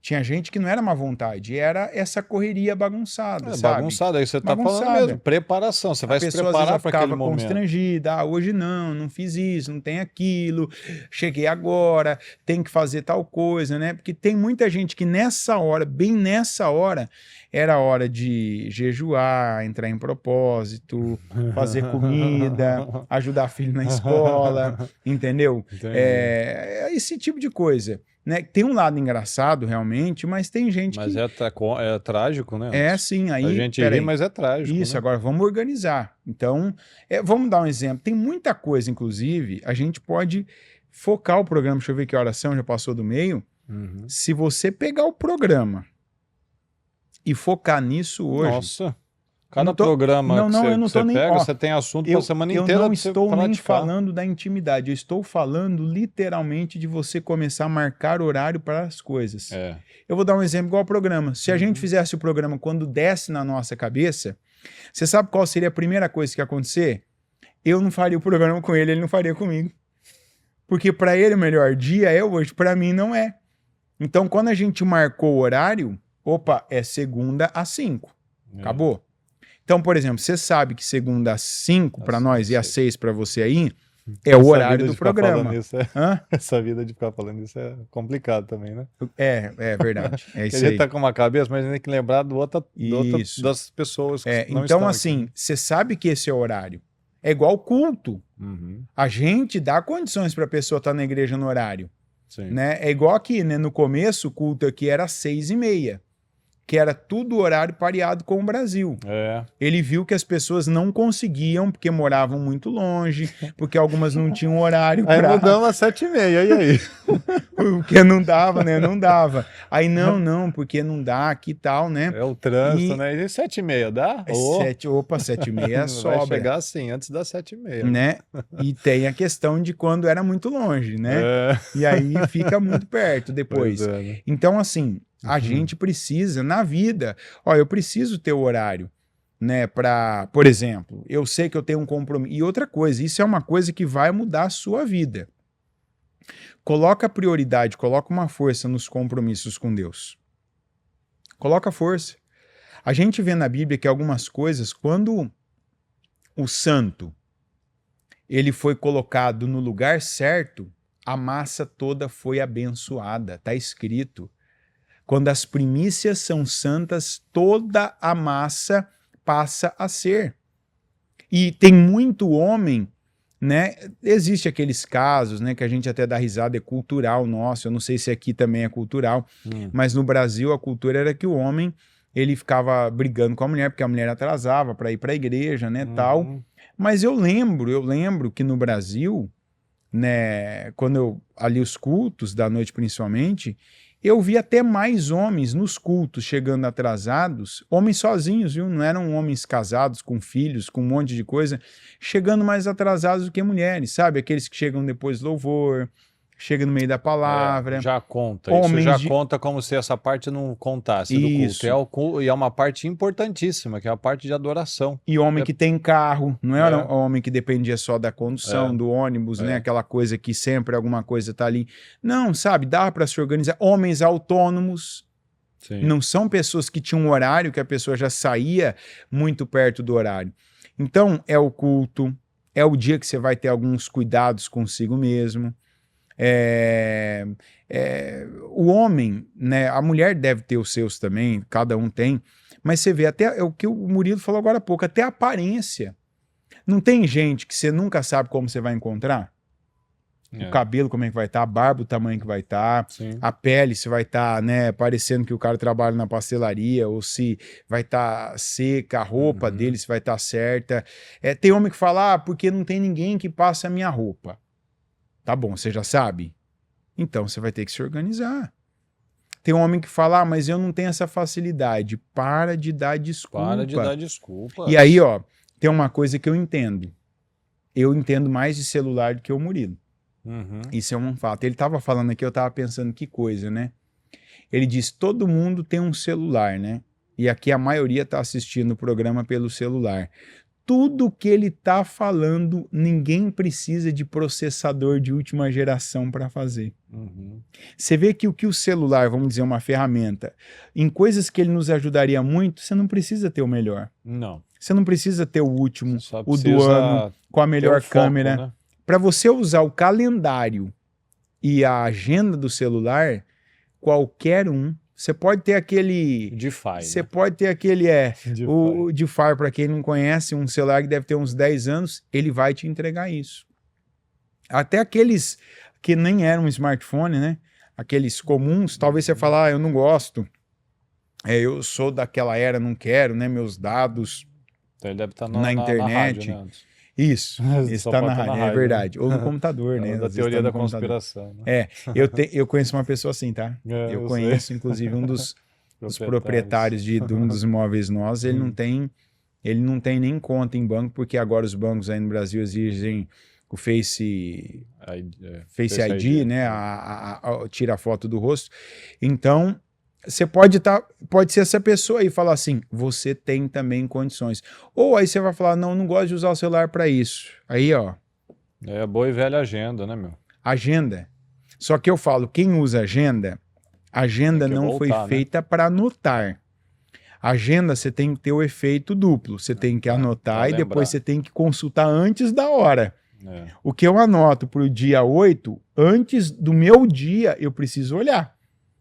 Tinha gente que não era má vontade, era essa correria bagunçada, sabe? Bagunçada, aí você está falando mesmo, preparação, você vai se preparar para aquele momento. Constrangida, hoje não fiz isso, não tem aquilo, cheguei agora, tem que fazer tal coisa, né? Porque tem muita gente que nessa hora, bem nessa hora, era hora de jejuar, entrar em propósito, fazer comida, ajudar filho na escola, entendeu? Esse tipo de coisa. Né? Tem um lado engraçado, realmente, mas tem gente mas que... é trágico, né? Sim, aí... A gente ri, mas é trágico. Isso, né? Agora vamos organizar. Então, vamos dar um exemplo. Tem muita coisa, inclusive, a gente pode focar o programa. Deixa eu ver que horas são, já passou do meio. Se você pegar o programa e focar nisso hoje... Nossa... Cada programa que você pega, você tem assunto para a semana inteira. Eu não estou nem falando da intimidade, eu estou falando literalmente de você começar a marcar horário para as coisas. Eu vou dar um exemplo igual ao programa. Se a gente fizesse o programa quando desce na nossa cabeça, você sabe qual seria a primeira coisa que ia acontecer? Eu não faria o programa com ele, ele não faria comigo. Porque para ele o melhor dia é hoje, para mim não é. Então quando a gente marcou o horário, é segunda às 5. Acabou. Então, por exemplo, você sabe que segunda às 5 para nós e às 6 para você aí é o horário do programa. Essa vida de ficar falando isso é complicado também, né? É verdade. É isso aí. A gente tá com uma cabeça, mas a gente tem que lembrar das pessoas que não então, estão assim, aqui. Você sabe que esse é o horário. É igual culto. A gente dá condições para a pessoa estar na igreja no horário. Sim. Né? É igual aqui, né? No começo, o culto aqui era às 6h30. que era tudo horário pareado com o Brasil. Ele viu que as pessoas não conseguiam, porque moravam muito longe, porque algumas não tinham horário Aí pra... mudamos às 7h30, e aí? Porque não dava, né? Não dava. Aí não, porque não dá aqui e tal, né? É o trânsito, né? E 7h30, dá? 7h30 sobra. Vai chegar assim, antes das 7h30. Né? E tem a questão de quando era muito longe, né? E aí fica muito perto depois. Né? Então, assim, a gente precisa, na vida, eu preciso ter o horário, né? Por exemplo, eu sei que eu tenho um compromisso. E outra coisa, isso é uma coisa que vai mudar a sua vida. Coloca prioridade, coloca uma força nos compromissos com Deus. Coloca força. A gente vê na Bíblia que algumas coisas, quando o santo ele foi colocado no lugar certo, a massa toda foi abençoada. Está escrito. Quando as primícias são santas, toda a massa passa a ser. E tem muito homem, né? Existe aqueles casos, né, que a gente até dá risada, é cultural nosso, eu não sei se aqui também é cultural, mas no Brasil a cultura era que o homem, ele ficava brigando com a mulher, porque a mulher atrasava para ir para a igreja, né, tal. Mas eu lembro que no Brasil, né, quando ali os cultos da noite principalmente, eu vi até mais homens nos cultos chegando atrasados, homens sozinhos, viu? Não eram homens casados, com filhos, com um monte de coisa, chegando mais atrasados do que mulheres, sabe? Aqueles que chegam depois do louvor, chega no meio da palavra. Já conta. Homens Isso já conta como se essa parte não contasse do culto. E é uma parte importantíssima, que é a parte de adoração. E homem que tem carro, não era homem que dependia só da condução, do ônibus, né? Aquela coisa que sempre alguma coisa tá ali. Não, sabe? Dá para se organizar. Homens autônomos. Sim. Não são pessoas que tinham um horário que a pessoa já saía muito perto do horário. Então, é o culto, é o dia que você vai ter alguns cuidados consigo mesmo. O homem, né, a mulher deve ter os seus também, cada um tem, mas você vê até o que o Murilo falou agora há pouco, até a aparência. Não tem gente que você nunca sabe como você vai encontrar? O cabelo como é que vai estar, a barba o tamanho que vai estar, a pele se vai estar, né, parecendo que o cara trabalha na pastelaria, ou se vai estar seca, a roupa dele se vai estar certa. Tem homem que fala, porque não tem ninguém que passe a minha roupa. Tá bom, você já sabe? Então você vai ter que se organizar. Tem um homem que fala, mas eu não tenho essa facilidade. Para de dar desculpa. Para de dar desculpa. E aí, tem uma coisa que eu entendo. Eu entendo mais de celular do que o Murilo. Isso é um fato. Ele estava falando aqui, eu estava pensando que coisa, né? Ele diz, todo mundo tem um celular, né? E aqui a maioria está assistindo o programa pelo celular. Tudo que ele está falando, ninguém precisa de processador de última geração para fazer. Você vê que o celular, vamos dizer, uma ferramenta, em coisas que ele nos ajudaria muito, você não precisa ter o melhor. Não. Você não precisa ter o último, o do ano, com a melhor câmera. Né? Para você usar o calendário e a agenda do celular, qualquer um. Você pode ter aquele... DeFi. Você pode ter aquele... O DeFi, para quem não conhece, um celular que deve ter uns 10 anos, ele vai te entregar isso. Até aqueles que nem eram smartphone, né? Aqueles comuns, talvez você fale, eu não gosto. Eu sou daquela era, não quero, né? Meus dados então ele deve estar na internet. Na rádio, né? Isso está na rádio, é verdade. Ou no computador, né? Da teoria da conspiração. Né? Eu conheço uma pessoa assim, tá? Eu conheço, inclusive, um dos proprietários de um dos imóveis nossos, ele não tem nem conta em banco, porque agora os bancos aí no Brasil exigem o Face ID, né? Tira a foto do rosto. Então, você pode ser essa pessoa aí e falar assim, você tem também condições. Ou aí você vai falar, não gosto de usar o celular para isso. Aí, É boa e velha agenda, né, meu? Agenda. Só que eu falo, quem usa agenda não foi feita para anotar. Agenda você tem que ter o efeito duplo. Você tem que anotar e depois você tem que consultar antes da hora. O que eu anoto para o dia 8, antes do meu dia, eu preciso olhar.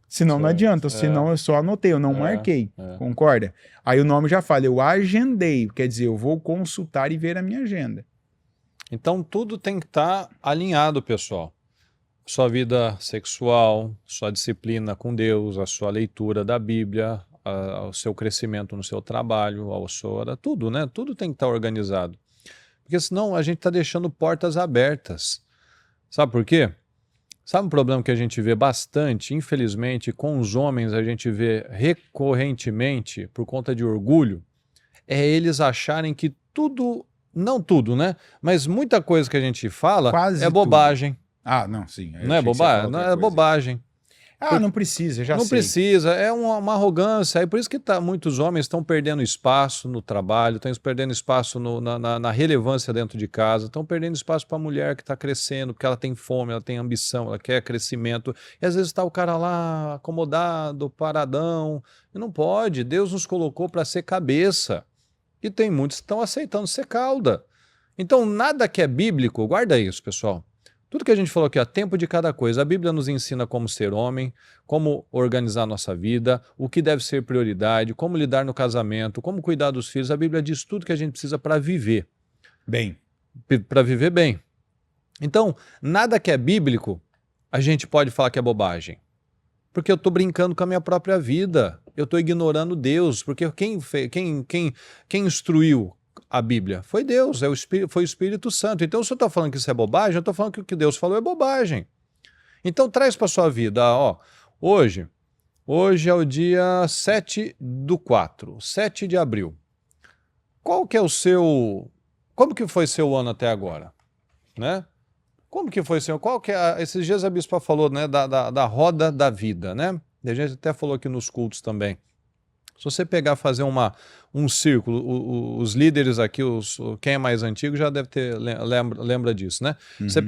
Senão não adianta, senão eu só anotei, eu não marquei, concorda? Aí o nome já fala, eu agendei, quer dizer, eu vou consultar e ver a minha agenda. Então tudo tem que estar alinhado, pessoal. Sua vida sexual, sua disciplina com Deus, a sua leitura da Bíblia, ao seu crescimento no seu trabalho, ao sua, tudo, né? Tudo tem que estar organizado. Porque senão a gente está deixando portas abertas. Sabe por quê? Sabe um problema que a gente vê bastante, infelizmente, com os homens a gente vê recorrentemente, por conta de orgulho, é eles acharem que tudo, não tudo, né? Mas muita coisa que a gente fala Quase é bobagem. tudo. Ah, não, sim. Eu Não é achei que você ia falar bobagem? Não outra é coisa. bobagem. Ah, não precisa, já Não sei. precisa, é uma arrogância. É por isso que muitos homens estão perdendo espaço no trabalho, estão perdendo espaço na relevância dentro de casa, estão perdendo espaço para a mulher que está crescendo, porque ela tem fome, ela tem ambição, ela quer crescimento. E às vezes está o cara lá acomodado, paradão. E não pode, Deus nos colocou para ser cabeça. E tem muitos que estão aceitando ser cauda. Então nada que é bíblico, guarda isso, pessoal. Tudo que a gente falou aqui, tempo de cada coisa. A Bíblia nos ensina como ser homem, como organizar a nossa vida, o que deve ser prioridade, como lidar no casamento, como cuidar dos filhos. A Bíblia diz tudo que a gente precisa para viver. Bem. Para viver bem. Então, nada que é bíblico, a gente pode falar que é bobagem. Porque eu estou brincando com a minha própria vida. Eu estou ignorando Deus. Porque quem instruiu a Bíblia? Foi Deus, foi o Espírito Santo. Então, se eu estou falando que isso é bobagem, eu estou falando que o que Deus falou é bobagem. Então, traz para a sua vida. Hoje é o dia 7/4, 7 de abril. Qual que é o seu... Como que foi seu ano até agora? Né? Como que foi seu... Esses dias a bispa falou, né, da roda da vida, né? A gente até falou aqui nos cultos também. Se você pegar fazer um círculo, os líderes aqui, quem é mais antigo já deve ter, lembra disso, né? Uhum. Você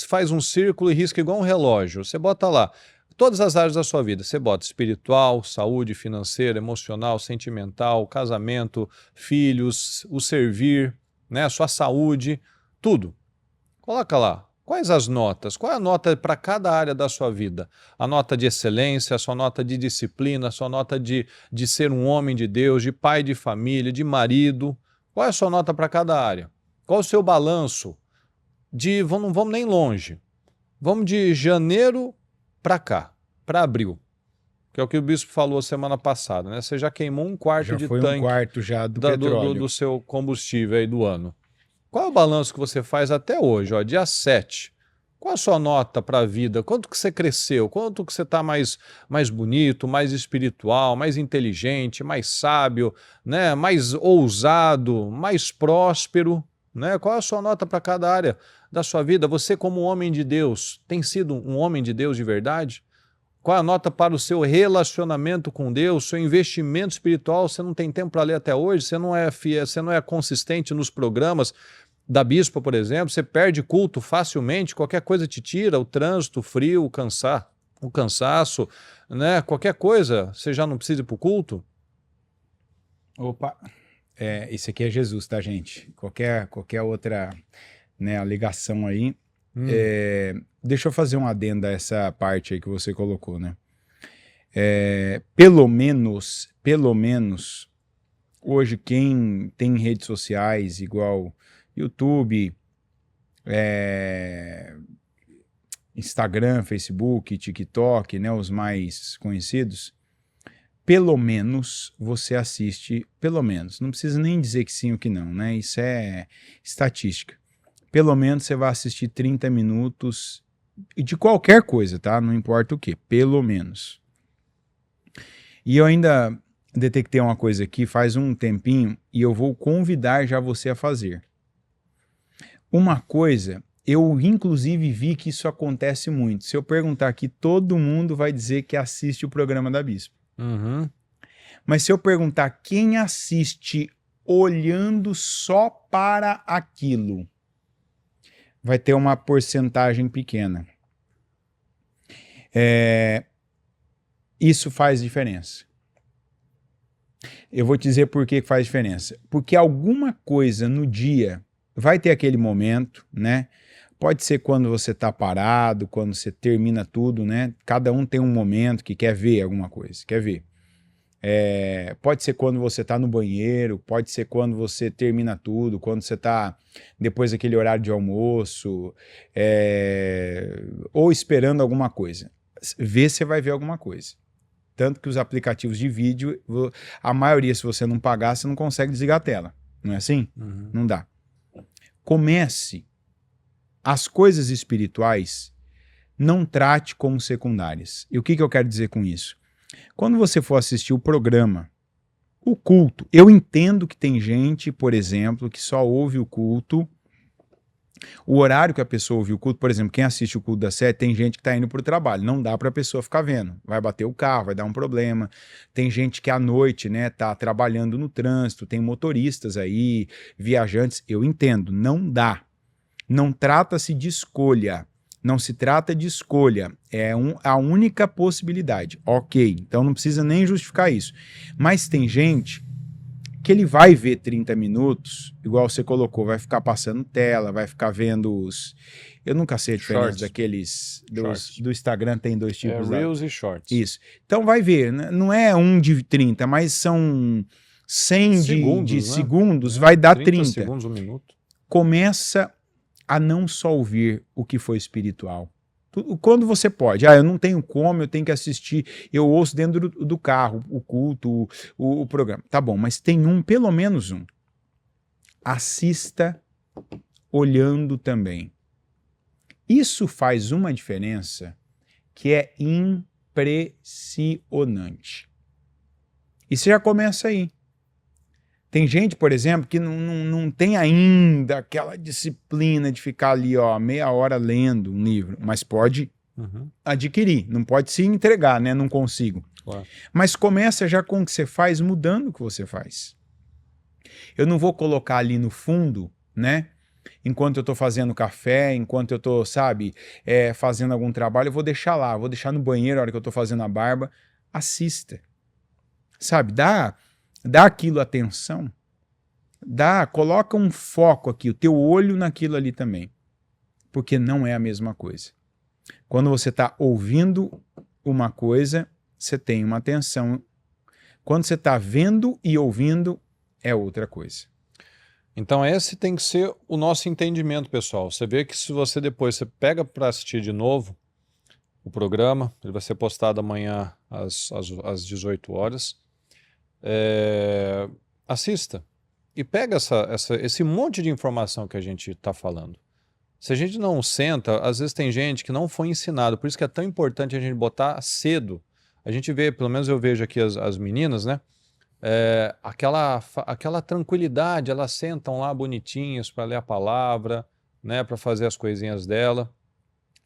faz um círculo e risca igual um relógio. Você bota lá todas as áreas da sua vida. Você bota espiritual, saúde, financeira, emocional, sentimental, casamento, filhos, o servir, né? A sua saúde, tudo. Coloca lá. Quais as notas? Qual é a nota para cada área da sua vida? A nota de excelência, a sua nota de disciplina, a sua nota de ser um homem de Deus, de pai de família, de marido. Qual é a sua nota para cada área? Qual é o seu balanço? Não vamos nem longe. Vamos de janeiro para cá, para abril. Que é o que o bispo falou semana passada, né? Você já queimou um quarto de tanque. Já foi um quarto já do petróleo. Do seu combustível aí do ano. Qual é o balanço que você faz até hoje, dia 7? Qual a sua nota para a vida? Quanto que você cresceu? Quanto que você está mais bonito, mais espiritual, mais inteligente, mais sábio, né? Mais ousado, mais próspero? Né? Qual é a sua nota para cada área da sua vida? Você como homem de Deus, tem sido um homem de Deus de verdade? Qual é a nota para o seu relacionamento com Deus, seu investimento espiritual? Você não tem tempo para ler até hoje? Você não é consistente nos programas da bispa, por exemplo? Você perde culto facilmente, qualquer coisa te tira, o trânsito, o frio, o cansaço, né? Qualquer coisa, você já não precisa ir para o culto? Opa, isso aqui é Jesus, tá, gente? Qualquer outra, né, alegação aí. Deixa eu fazer um adendo a essa parte aí que você colocou, né? Pelo menos, hoje quem tem redes sociais igual YouTube, Instagram, Facebook, TikTok, né, os mais conhecidos, pelo menos você assiste, pelo menos, não precisa nem dizer que sim ou que não, né? Isso é estatística. Pelo menos você vai assistir 30 minutos de qualquer coisa, tá? Não importa o que, pelo menos. E eu ainda detectei uma coisa aqui faz um tempinho e eu vou convidar já você a fazer. Uma coisa, eu inclusive vi que isso acontece muito. Se eu perguntar aqui, todo mundo vai dizer que assiste o programa da Bispa. Uhum. Mas se eu perguntar quem assiste olhando só para aquilo, vai ter uma porcentagem pequena. Isso faz diferença. Eu vou te dizer por que faz diferença. Porque alguma coisa no dia vai ter aquele momento, né? Pode ser quando você está parado, quando você termina tudo, né? Cada um tem um momento que quer ver alguma coisa, quer ver. Pode ser quando você está no banheiro, pode ser quando você termina tudo, quando você está depois daquele horário de almoço, ou esperando alguma coisa. Você vai ver alguma coisa. Tanto que os aplicativos de vídeo, a maioria, se você não pagar, você não consegue desligar a tela. Não é assim? Uhum. Não dá. Comece. As coisas espirituais, não trate como secundárias. E o que eu quero dizer com isso? Quando você for assistir o programa, o culto, eu entendo que tem gente, por exemplo, que só ouve o culto, o horário que a pessoa ouve o culto, por exemplo, quem assiste o culto das 7, tem gente que está indo para o trabalho, não dá para a pessoa ficar vendo, vai bater o carro, vai dar um problema. Tem gente que à noite, né, tá trabalhando no trânsito, tem motoristas aí, viajantes, eu entendo, não dá. Não trata-se de escolha. Não se trata de escolha, é a única possibilidade. Ok, então não precisa nem justificar isso. Mas tem gente que ele vai ver 30 minutos, igual você colocou, vai ficar passando tela, vai ficar vendo os... Eu nunca sei a diferença Shorts. daqueles... Do Instagram tem dois tipos. Reels e Shorts. Isso. Então vai ver, não é um de 30, mas são 100 de segundos, vai dar 30. segundos, 1 minuto. Começa a não só ouvir o que foi espiritual. Quando você pode, eu não tenho como, eu tenho que assistir, eu ouço dentro do carro, o culto, o programa. Tá bom, mas tem pelo menos um. Assista olhando também. Isso faz uma diferença que é impressionante. E você já começa aí. Tem gente, por exemplo, que não tem ainda aquela disciplina de ficar ali, meia hora lendo um livro, mas pode adquirir, não pode se entregar, né? Não consigo. Claro. Mas começa já com o que você faz, mudando o que você faz. Eu não vou colocar ali no fundo, né? Enquanto eu estou fazendo café, enquanto eu estou, fazendo algum trabalho, eu vou deixar lá, vou deixar no banheiro a hora que eu estou fazendo a barba. Assista. Dá aquilo atenção, coloca um foco aqui, o teu olho naquilo ali também, porque não é a mesma coisa. Quando você está ouvindo uma coisa, você tem uma atenção. Quando você está vendo e ouvindo, é outra coisa. Então esse tem que ser o nosso entendimento, pessoal. Você vê que se você depois pega para assistir de novo o programa, ele vai ser postado amanhã às 18 horas. Assista e pega esse monte de informação que a gente está falando. Se a gente não senta, às vezes tem gente que não foi ensinado, por isso que é tão importante a gente botar cedo. A gente vê, pelo menos eu vejo aqui as meninas, né? Aquela tranquilidade, elas sentam lá bonitinhas para ler a palavra, né? Para fazer as coisinhas dela.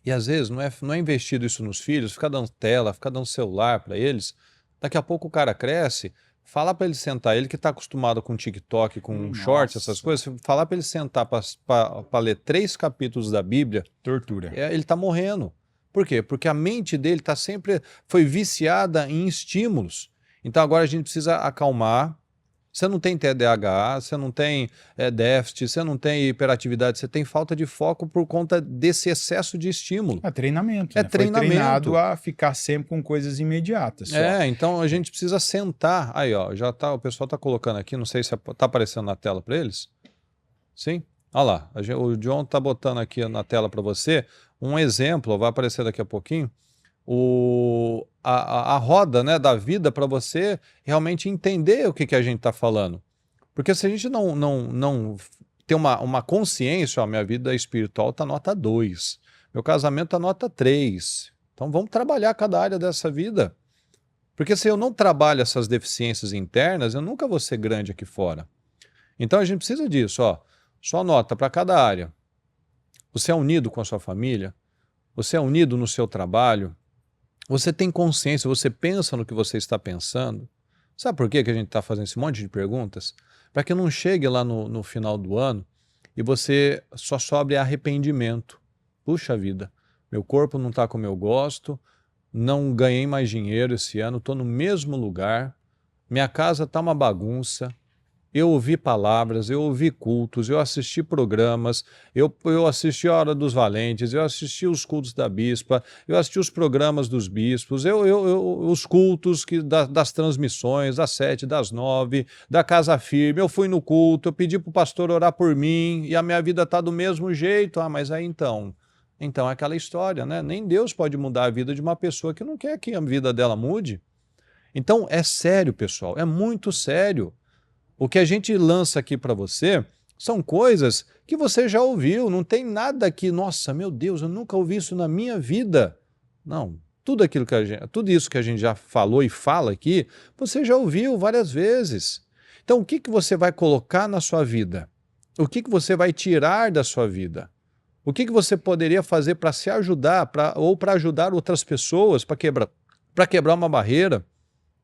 E às vezes não é investido isso nos filhos, fica dando tela, fica dando celular para eles. Daqui a pouco o cara cresce. Falar para ele sentar, ele que está acostumado com TikTok, com shorts, essas coisas, falar para ele sentar para ler 3 capítulos da Bíblia, tortura. Ele está morrendo. Por quê? Porque a mente dele foi viciada em estímulos. Então agora a gente precisa acalmar. Você não tem TDAH, você não tem déficit, você não tem hiperatividade, você tem falta de foco por conta desse excesso de estímulo. É treinamento. É né? treinamento. Foi treinado a ficar sempre com coisas imediatas. Então a gente precisa sentar. Aí, já tá, o pessoal está colocando aqui, não sei se está aparecendo na tela para eles. Sim? Olha lá, o John está botando aqui na tela para você um exemplo, vai aparecer daqui a pouquinho. A roda, né, da vida para você realmente entender o que a gente está falando. Porque se a gente não tem uma consciência, minha vida espiritual está nota 2, meu casamento está nota 3. Então vamos trabalhar cada área dessa vida. Porque se eu não trabalho essas deficiências internas, eu nunca vou ser grande aqui fora. Então a gente precisa disso, só nota para cada área. Você é unido com a sua família? Você é unido no seu trabalho? Você tem consciência, você pensa no que você está pensando? Sabe por que a gente está fazendo esse monte de perguntas? Para que não chegue lá no final do ano e você só sobre arrependimento. Puxa vida, meu corpo não está como eu gosto, não ganhei mais dinheiro esse ano, estou no mesmo lugar, minha casa está uma bagunça, eu ouvi palavras, eu ouvi cultos, eu assisti programas, eu assisti a Hora dos Valentes, eu assisti os cultos da bispa, eu assisti os programas dos bispos, os cultos das transmissões, das 7, das 9, da Casa Firme, eu fui no culto, eu pedi para o pastor orar por mim e a minha vida está do mesmo jeito. Mas aí então é aquela história, né? Nem Deus pode mudar a vida de uma pessoa que não quer que a vida dela mude. Então é sério, pessoal, é muito sério. O que a gente lança aqui para você são coisas que você já ouviu, não tem nada que, nossa, meu Deus, eu nunca ouvi isso na minha vida. Não, tudo isso que a gente já falou e fala aqui, você já ouviu várias vezes. Então o que você vai colocar na sua vida? O que você vai tirar da sua vida? O que você poderia fazer para se ajudar, ou para ajudar outras pessoas, para quebrar uma barreira,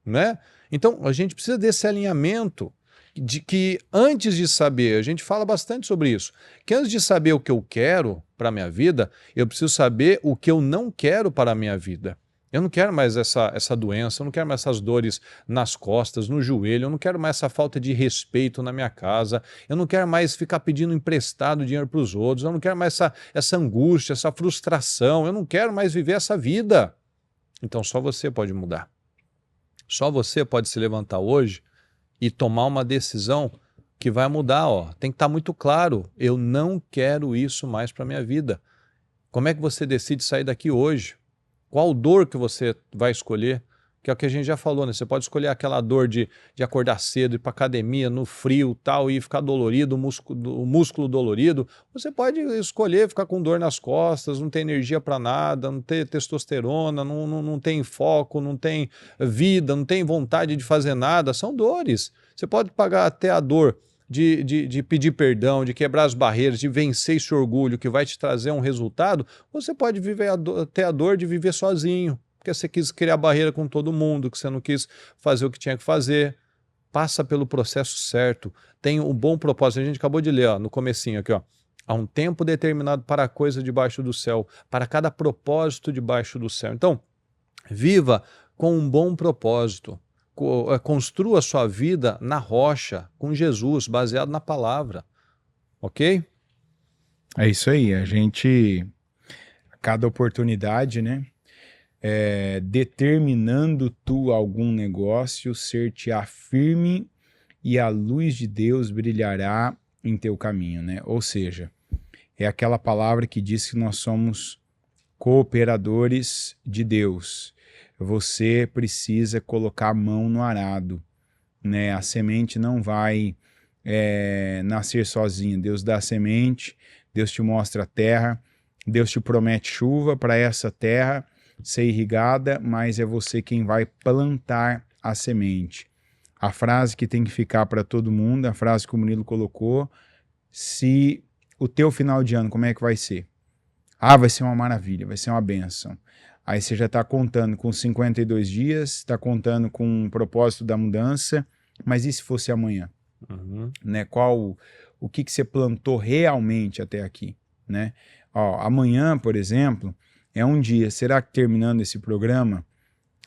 né? Então a gente precisa desse alinhamento de que antes de saber, a gente fala bastante sobre isso, que antes de saber o que eu quero para a minha vida, eu preciso saber o que eu não quero para a minha vida. Eu não quero mais essa doença, eu não quero mais essas dores nas costas, no joelho, eu não quero mais essa falta de respeito na minha casa, eu não quero mais ficar pedindo emprestado dinheiro para os outros, eu não quero mais essa angústia, essa frustração, eu não quero mais viver essa vida. Então só você pode mudar. Só você pode se levantar hoje e tomar uma decisão que vai mudar. Tem que estar muito claro, eu não quero isso mais para a minha vida. Como é que você decide sair daqui hoje? Qual dor que você vai escolher? Que é o que a gente já falou, né? Você pode escolher aquela dor de acordar cedo, ir para academia, no frio tal, e ficar dolorido, o músculo dolorido. Você pode escolher ficar com dor nas costas, não ter energia para nada, não ter testosterona, não tem foco, não tem vida, não tem vontade de fazer nada. São dores. Você pode pagar até a dor de pedir perdão, de quebrar as barreiras, de vencer esse orgulho que vai te trazer um resultado. Você pode ter a dor de viver sozinho, porque você quis criar barreira com todo mundo, que você não quis fazer o que tinha que fazer. Passa pelo processo certo, tem um bom propósito. A gente acabou de ler no comecinho aqui, há um tempo determinado para a coisa debaixo do céu, para cada propósito debaixo do céu. Então, viva com um bom propósito. Construa sua vida na rocha, com Jesus, baseado na palavra. Ok? É isso aí. A gente, a cada oportunidade, né? Determinando tu algum negócio, ser-te-á firme e a luz de Deus brilhará em teu caminho, né? Ou seja, é aquela palavra que diz que nós somos cooperadores de Deus. Você precisa colocar a mão no arado, né? A semente não vai nascer sozinha. Deus dá a semente, Deus te mostra a terra, Deus te promete chuva para essa terra ser irrigada, mas é você quem vai plantar a semente. A frase que tem que ficar para todo mundo, a frase que o Murilo colocou, se o teu final de ano, como é que vai ser? Vai ser uma maravilha, vai ser uma bênção. Aí você já está contando com 52 dias, está contando com o propósito da mudança, mas e se fosse amanhã? Uhum. Né? O que você plantou realmente até aqui? Né? Amanhã, por exemplo, é um dia. Será que terminando esse programa,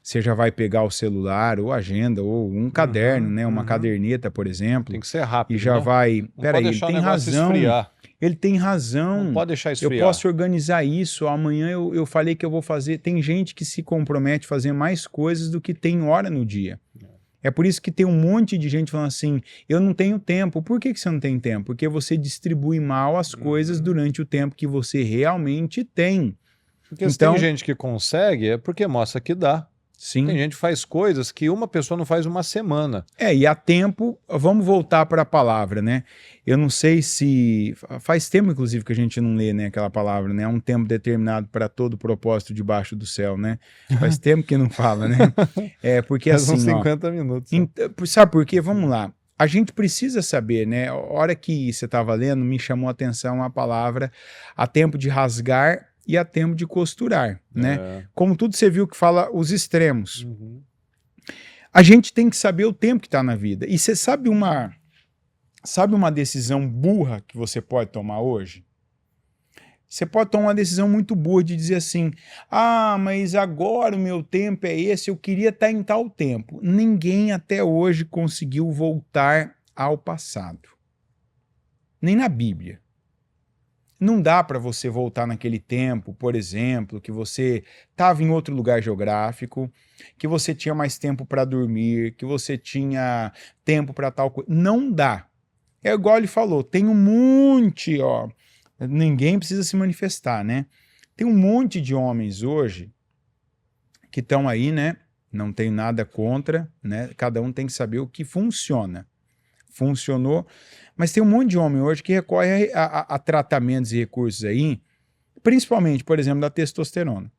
você já vai pegar o celular, ou agenda, ou um caderno, né? Uma caderneta, por exemplo. Tem que ser rápido, e já né? vai... Peraí, ele tem razão. Esfriar. Ele tem razão. Não pode deixar esfriar. Eu posso organizar isso. Amanhã eu falei que eu vou fazer. Tem gente que se compromete a fazer mais coisas do que tem hora no dia. É por isso que tem um monte de gente falando assim, eu não tenho tempo. Por que você não tem tempo? Porque você distribui mal as coisas durante o tempo que você realmente tem. Porque se tem gente que consegue, é porque mostra que dá. Sim. Tem gente que faz coisas que uma pessoa não faz uma semana. E há tempo, vamos voltar para a palavra, né? Eu não sei se... Faz tempo, inclusive, que a gente não lê, né, aquela palavra, né? Há um tempo determinado para todo propósito debaixo do céu, né? Faz tempo que não fala, né? Porque faz assim, uns 50 minutos. Sabe por quê? Vamos lá. A gente precisa saber, né? A hora que você estava lendo, me chamou a atenção a palavra há tempo de rasgar e há tempo de costurar, né? Como tudo você viu que fala os extremos. Uhum. A gente tem que saber o tempo que está na vida. E você sabe uma decisão burra que você pode tomar hoje? Você pode tomar uma decisão muito burra de dizer assim, mas agora o meu tempo é esse, eu queria estar em tal tempo. Ninguém até hoje conseguiu voltar ao passado. Nem na Bíblia. Não dá para você voltar naquele tempo, por exemplo, que você estava em outro lugar geográfico, que você tinha mais tempo para dormir, que você tinha tempo para tal coisa. Não dá. É igual ele falou, tem um monte, ninguém precisa se manifestar, né? Tem um monte de homens hoje que estão aí, né, Não tenho nada contra, né? Cada um tem que saber o que funciona. Funcionou, mas tem um monte de homem hoje que recorre a tratamentos e recursos aí, principalmente, por exemplo, da testosterona.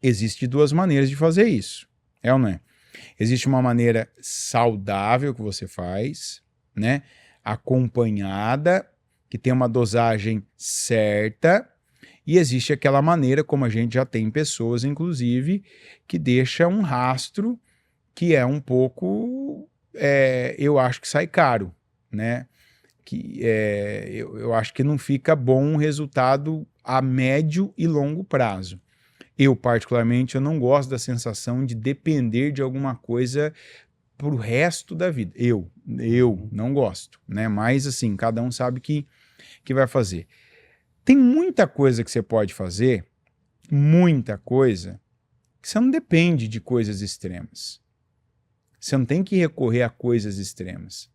Existem 2 maneiras de fazer isso, é ou não é? Existe uma maneira saudável que você faz, né? Acompanhada, que tem uma dosagem certa, e existe aquela maneira, como a gente já tem pessoas, inclusive, que deixa um rastro que é um pouco, eu acho que sai caro, né? Eu acho que não fica bom um resultado a médio e longo prazo. Eu, particularmente, eu não gosto da sensação de depender de alguma coisa pro resto da vida. Eu não gosto, né? Mas, assim, cada um sabe que vai fazer. Tem muita coisa que você pode fazer, muita coisa, que você não depende de coisas extremas. Você não tem que recorrer a coisas extremas.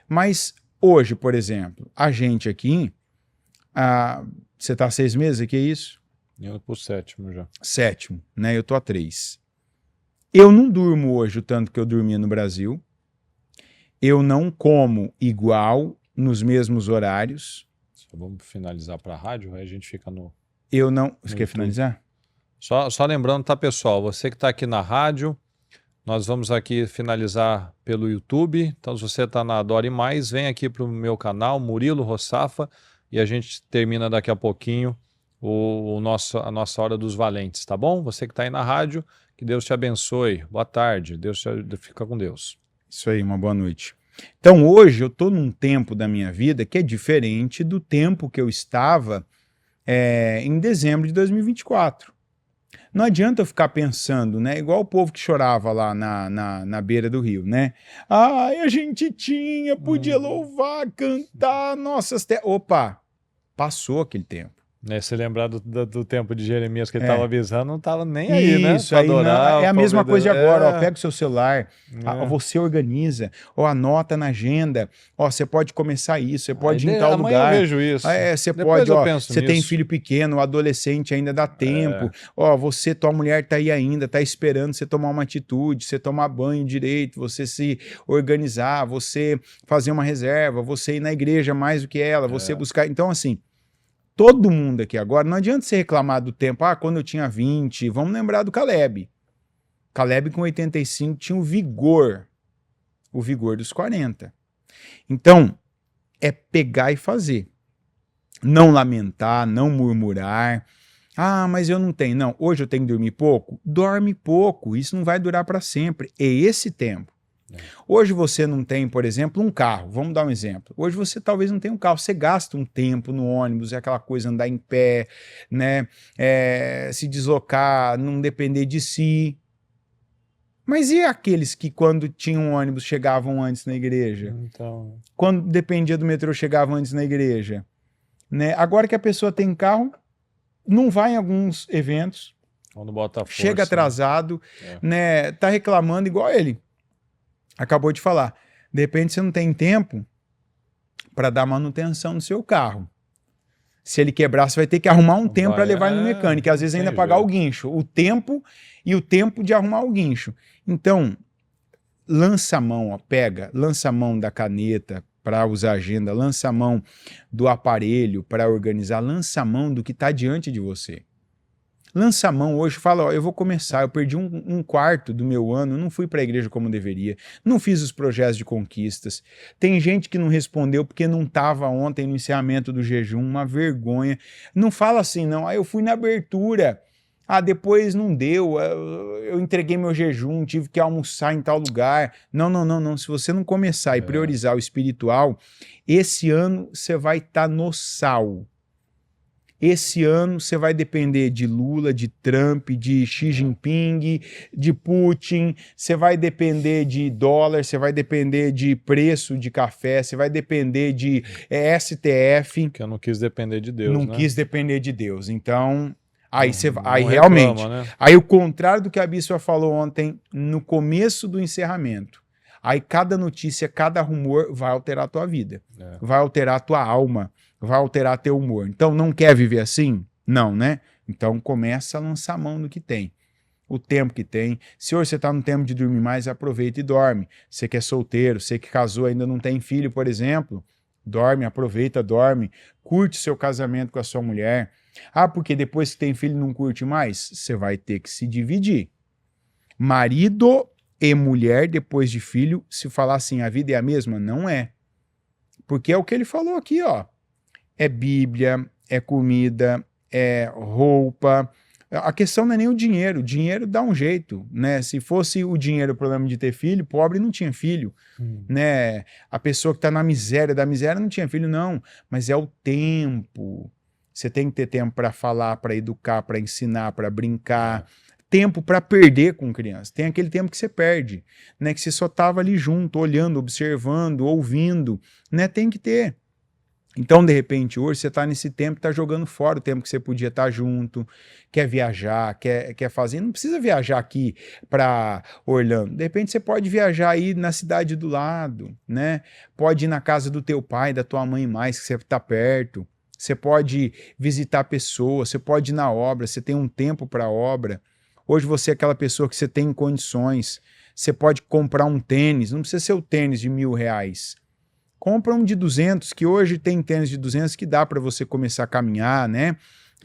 Mas hoje, por exemplo, a gente aqui, você está há 6 meses aqui, é isso? Eu pro 7º já. 7º, né? Eu tô há 3. Eu não durmo hoje o tanto que eu dormia no Brasil. Eu não como igual nos mesmos horários. Só vamos finalizar para a rádio, aí a gente fica no... Eu não... Você quer YouTube. finalizar? Só lembrando, tá, pessoal? Você que está aqui na rádio, nós vamos aqui finalizar pelo YouTube. Então, se você está na Adore Mais, vem aqui para o meu canal, Murilo Rossafa, e a gente termina daqui a pouquinho a nossa Hora dos Valentes, tá bom? Você que está aí na rádio, que Deus te abençoe. Boa tarde. Fica com Deus. Isso aí, uma boa noite. Então, hoje eu estou num tempo da minha vida que é diferente do tempo que eu estava em dezembro de 2024. Não adianta eu ficar pensando, né? Igual o povo que chorava lá na beira do rio, né? Ai, a gente podia louvar, cantar, nossas terras. Opa, passou aquele tempo. Se lembrar do tempo de Jeremias que ele estava avisando, não estava nem aí, né? Isso aí é a mesma coisa de agora. Ó, pega o seu celular, você organiza, anota na agenda. Você pode começar isso, você pode ir em tal lugar. Eu vejo isso. Você pode, você tem filho pequeno, adolescente, ainda dá tempo. Tua mulher tá aí ainda, tá esperando você tomar uma atitude, você tomar banho direito, você se organizar, você fazer uma reserva, você ir na igreja mais do que ela, você buscar. Então, assim, todo mundo aqui agora, não adianta você reclamar do tempo, quando eu tinha 20, vamos lembrar do Caleb. Caleb com 85 tinha o vigor dos 40. Então, é pegar e fazer. Não lamentar, não murmurar. Mas eu não tenho. Não, hoje eu tenho que dormir pouco. Dorme pouco, isso não vai durar para sempre. É esse tempo. Hoje você não tem, por exemplo, um carro. Vamos dar um exemplo. Hoje você talvez não tenha um carro. Você gasta um tempo no ônibus, é aquela coisa, andar em pé, né? Se deslocar, não depender de si. Mas e aqueles que quando tinham ônibus chegavam antes na igreja? Então... Quando dependia do metrô chegavam antes na igreja? Né? Agora que a pessoa tem carro, não vai em alguns eventos, quando bota força, chega atrasado, né? Tá reclamando igual ele. Acabou de falar. De repente você não tem tempo para dar manutenção no seu carro. Se ele quebrar, você vai ter que arrumar um tempo para levar ele no mecânico. E às vezes ainda pagar o guincho. O tempo de arrumar o guincho. Então, lança a mão, lança a mão da caneta para usar agenda, lança a mão do aparelho para organizar, lança a mão do que está diante de você. Lança a mão hoje, fala, eu vou começar, eu perdi um quarto do meu ano, não fui para a igreja como deveria, não fiz os projetos de conquistas. Tem gente que não respondeu porque não estava ontem no encerramento do jejum, uma vergonha. Não fala assim, não, eu fui na abertura, depois não deu, eu entreguei meu jejum, tive que almoçar em tal lugar. Não, se você não começar e priorizar o espiritual, esse ano você vai estar no sal. Esse ano você vai depender de Lula, de Trump, de Xi Jinping, de Putin, você vai depender de dólar, você vai depender de preço de café, você vai depender de STF. Que eu não quis depender de Deus, Não quis depender de Deus. Então, aí reclama, realmente, né? Aí o contrário do que a Bispa falou ontem, no começo do encerramento, aí cada notícia, cada rumor vai alterar a tua vida, vai alterar a tua alma, vai alterar teu humor. Então, não quer viver assim? Não, né? Então, começa a lançar a mão no que tem. o tempo que tem. Se hoje você está no tempo de dormir mais, aproveita e dorme. Você que é solteiro, você que casou ainda não tem filho, por exemplo, dorme, aproveita, dorme. Curte seu casamento com a sua mulher. Ah, porque depois que tem filho não curte mais? Você vai ter que se dividir. Marido e mulher, depois de filho, se falar assim, a vida é a mesma? Não é. Porque é o que ele falou aqui, ó. É Bíblia, é comida, é roupa. A questão não é nem o dinheiro dá um jeito, né? Se fosse o dinheiro o problema de ter filho, pobre não tinha filho, né? A pessoa que está na miséria da miséria não tinha filho, não. Mas é o tempo. Você tem que ter tempo para falar, para educar, para ensinar, para brincar. Tempo para perder com criança. Tem aquele tempo que você perde, né? Que você só estava ali junto, olhando, observando, ouvindo, né? Tem que ter. Então, de repente, hoje você está nesse tempo, está jogando fora o tempo que você podia estar junto, quer viajar, quer fazer. Não precisa viajar aqui para Orlando. De repente, você pode viajar aí na cidade do lado, né? Pode ir na casa do teu pai, da tua mãe mais, que você está perto. Você pode visitar pessoas, você pode ir na obra, você tem um tempo para a obra. Hoje você é aquela pessoa que você tem condições. Você pode comprar um tênis, não precisa ser o tênis de R$1.000. Compra um de 200, que hoje tem tênis de 200 que dá para você começar a caminhar, né?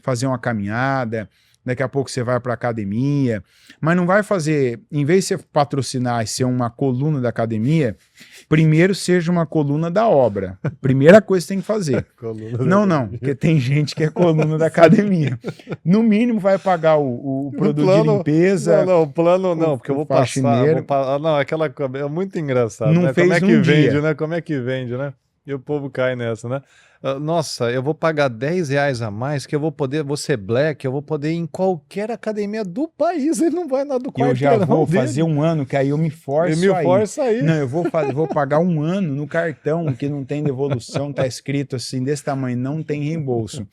Fazer uma caminhada, daqui a pouco você vai para academia, mas não vai fazer, em vez de você patrocinar e ser uma coluna da academia, primeiro seja uma coluna da obra. Primeira coisa que você tem que fazer. Não, porque tem gente que é coluna da academia. No mínimo vai pagar o produto de limpeza. Não, o plano não, porque eu vou passar. Não, aquela é muito engraçado, não né? Fez como é que um vende, dia. né? Como é que vende, né? E o povo cai nessa, né? Nossa, eu vou pagar R$10 a mais, que eu vou ser black, eu vou poder ir em qualquer academia do país, ele não vai na do quarteirão Eu já vou dele. fazer um ano, que aí eu me forço aí. Não, eu vou pagar um ano no cartão, que não tem devolução, tá escrito assim, desse tamanho, não tem reembolso.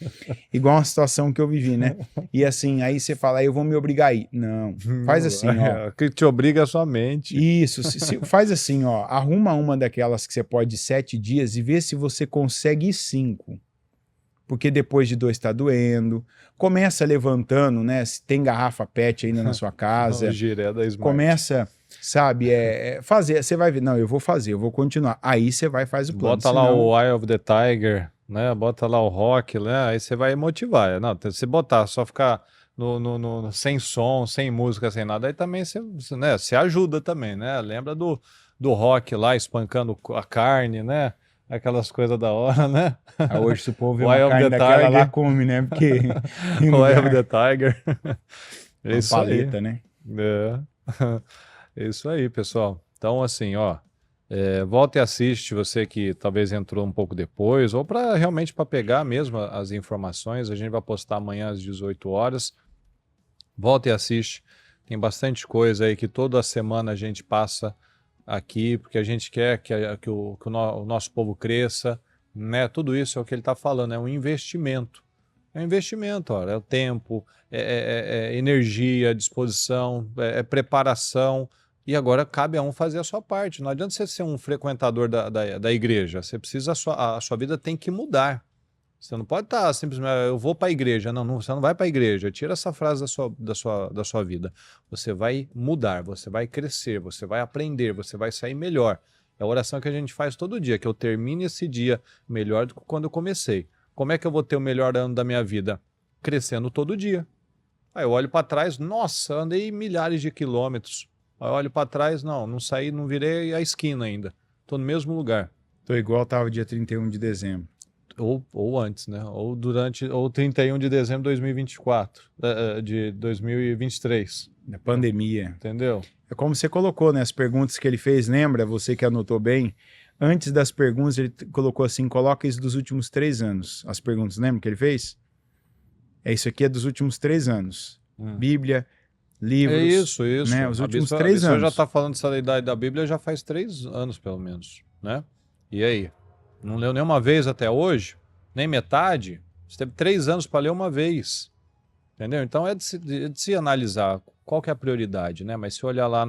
Igual uma situação que eu vivi, né? E assim, aí você fala, eu vou me obrigar a ir. Não, faz assim, ó. Que te obriga a sua mente. Isso, faz assim, ó, arruma uma daquelas que você pode ir 7 dias e vê se você consegue ir 5. Porque depois de 2 tá doendo. Começa levantando, né? Se tem garrafa PET ainda na sua casa. O giré da Smart. Começa, sabe, fazer. Você vai ver, não, eu vou fazer, eu vou continuar. Aí você vai e faz o plano. Bota lá o Eye of the Tiger, né? Bota lá o rock, né? Aí você vai motivar. Não, se botar, só ficar sem som, sem música, sem nada, aí também você ajuda também, né? Lembra do rock lá, espancando a carne, né? Aquelas coisas da hora, né? Hoje se o povo vê uma carne daquela lá, come, né? Porque... o Eye of the Tiger. É isso paleta, aí. Né? É isso aí, pessoal. Então, assim, ó, volta e assiste, você que talvez entrou um pouco depois, ou realmente para pegar mesmo as informações. A gente vai postar amanhã às 18 horas. Volta e assiste. Tem bastante coisa aí que toda semana a gente passa aqui, porque a gente quer que o nosso povo cresça, né? Tudo isso é o que ele está falando, é um investimento. É um investimento, ó, é o tempo, é energia, disposição, é preparação, e agora cabe a um fazer a sua parte. Não adianta você ser um frequentador da igreja, você precisa, a sua vida tem que mudar. Você não pode estar simplesmente, eu vou para a igreja. Não, você não vai para a igreja. Tira essa frase da sua vida. Você vai mudar, você vai crescer, você vai aprender, você vai sair melhor. É a oração que a gente faz todo dia, que eu termine esse dia melhor do que quando eu comecei. Como é que eu vou ter o melhor ano da minha vida? Crescendo todo dia. Aí eu olho para trás, nossa, andei milhares de quilômetros. Aí eu olho para trás, não saí, não virei a esquina ainda. Estou no mesmo lugar. Estou igual estava dia 31 de dezembro. Ou antes, né? Ou 31 de dezembro de 2024, de 2023. Da pandemia. Entendeu? É como você colocou, né? As perguntas que ele fez, lembra? Você que anotou bem. Antes das perguntas, ele colocou assim, coloca isso dos últimos 3 anos. As perguntas, lembra que ele fez? Isso aqui é dos últimos 3 anos. Bíblia, livros. É isso. Né? Os últimos 3 anos. Você já está falando dessa idade da Bíblia já faz 3 anos, pelo menos, né? E aí? Não leu nenhuma vez até hoje? Nem metade? Você teve 3 anos para ler uma vez. Entendeu? Então é de se analisar qual que é a prioridade, né? Mas se olhar lá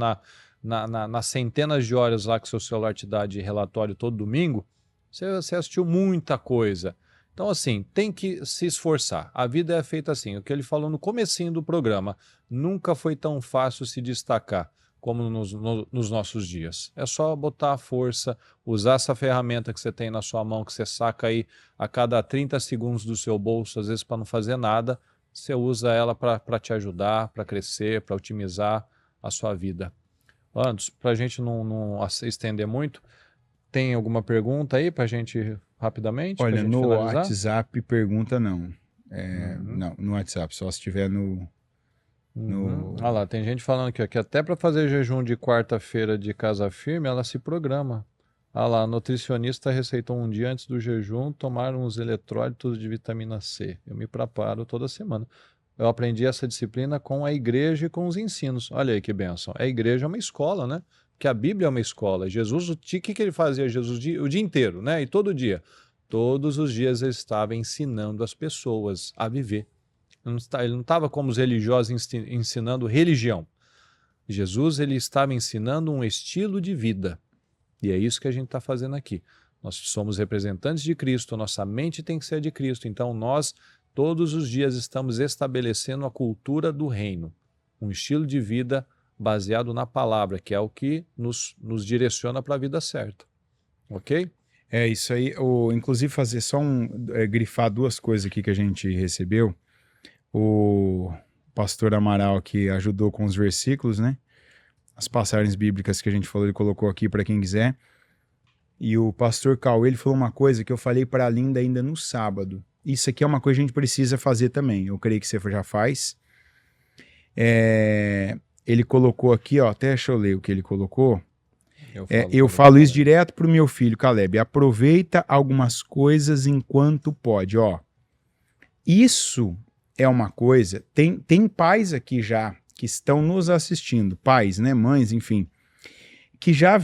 nas centenas de horas lá que seu celular te dá de relatório todo domingo, você assistiu muita coisa. Então, assim, tem que se esforçar. A vida é feita assim. O que ele falou no comecinho do programa, nunca foi tão fácil se destacar como nos nossos dias. É só botar a força, usar essa ferramenta que você tem na sua mão, que você saca aí a cada 30 segundos do seu bolso, às vezes para não fazer nada, você usa ela para te ajudar, para crescer, para otimizar a sua vida. Antes, para a gente não estender muito, tem alguma pergunta aí para a gente rapidamente? pra Olha, gente no finalizar? WhatsApp pergunta não. Uhum. Não, no WhatsApp, só se tiver no... Olha lá, tem gente falando aqui, ó, que até para fazer jejum de quarta-feira de casa firme, ela se programa. Olha lá, a nutricionista receitou um dia antes do jejum tomar uns eletrólitos de vitamina C. Eu me preparo toda semana. Eu aprendi essa disciplina com a igreja e com os ensinos. Olha aí que bênção. A igreja é uma escola, né? Porque a Bíblia é uma escola. Jesus, o que ele fazia Jesus o dia inteiro, né? E todo dia. Todos os dias ele estava ensinando as pessoas a viver. Ele não estava como os religiosos ensinando religião. Jesus ele estava ensinando um estilo de vida. E é isso que a gente está fazendo aqui. Nós somos representantes de Cristo, nossa mente tem que ser de Cristo. Então nós, todos os dias, estamos estabelecendo a cultura do reino. Um estilo de vida baseado na palavra, que é o que nos direciona para a vida certa. Ok? É isso aí. Inclusive fazer só grifar duas coisas aqui que a gente recebeu. O pastor Amaral aqui ajudou com os versículos, né? As passagens bíblicas que a gente falou, ele colocou aqui para quem quiser. E o pastor Cauê, ele falou uma coisa que eu falei para a Linda ainda no sábado. Isso aqui é uma coisa que a gente precisa fazer também. Eu creio que você já faz. Ele colocou aqui, ó, até deixa eu ler o que ele colocou. Eu falo isso direto pro meu filho, Caleb. Aproveita algumas coisas enquanto pode, ó. Isso é uma coisa... Tem pais aqui já que estão nos assistindo, pais, né, mães, enfim, que já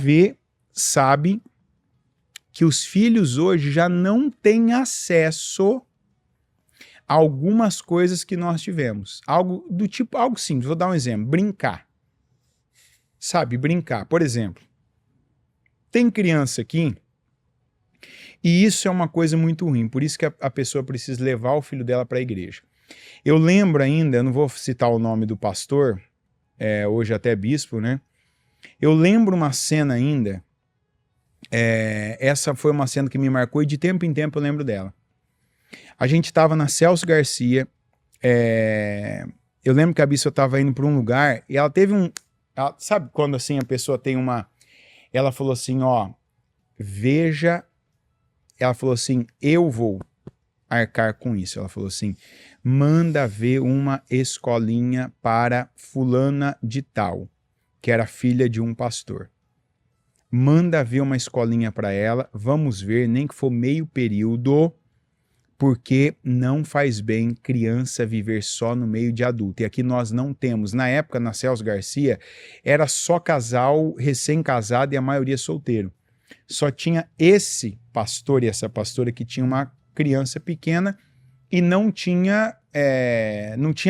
sabe que os filhos hoje já não têm acesso a algumas coisas que nós tivemos. Algo do tipo, algo simples, vou dar um exemplo, brincar. Sabe, brincar. Por exemplo, tem criança aqui e isso é uma coisa muito ruim, por isso que a pessoa precisa levar o filho dela para a igreja. Eu lembro ainda, eu não vou citar o nome do pastor, hoje até bispo, né? Eu lembro uma cena ainda, essa foi uma cena que me marcou e de tempo em tempo eu lembro dela. A gente estava na Celso Garcia, eu lembro que a bispa estava indo para um lugar e ela teve sabe quando assim a pessoa tem ela falou assim, ó, ela falou assim, eu vou arcar com isso. Ela falou assim, manda ver uma escolinha para fulana de tal, que era filha de um pastor. Manda ver uma escolinha para ela, vamos ver, nem que for meio período, porque não faz bem criança viver só no meio de adulto. E aqui nós não temos. Na época, na Celso Garcia, era só casal recém-casado e a maioria solteiro. Só tinha esse pastor e essa pastora que tinha uma criança pequena e não tinha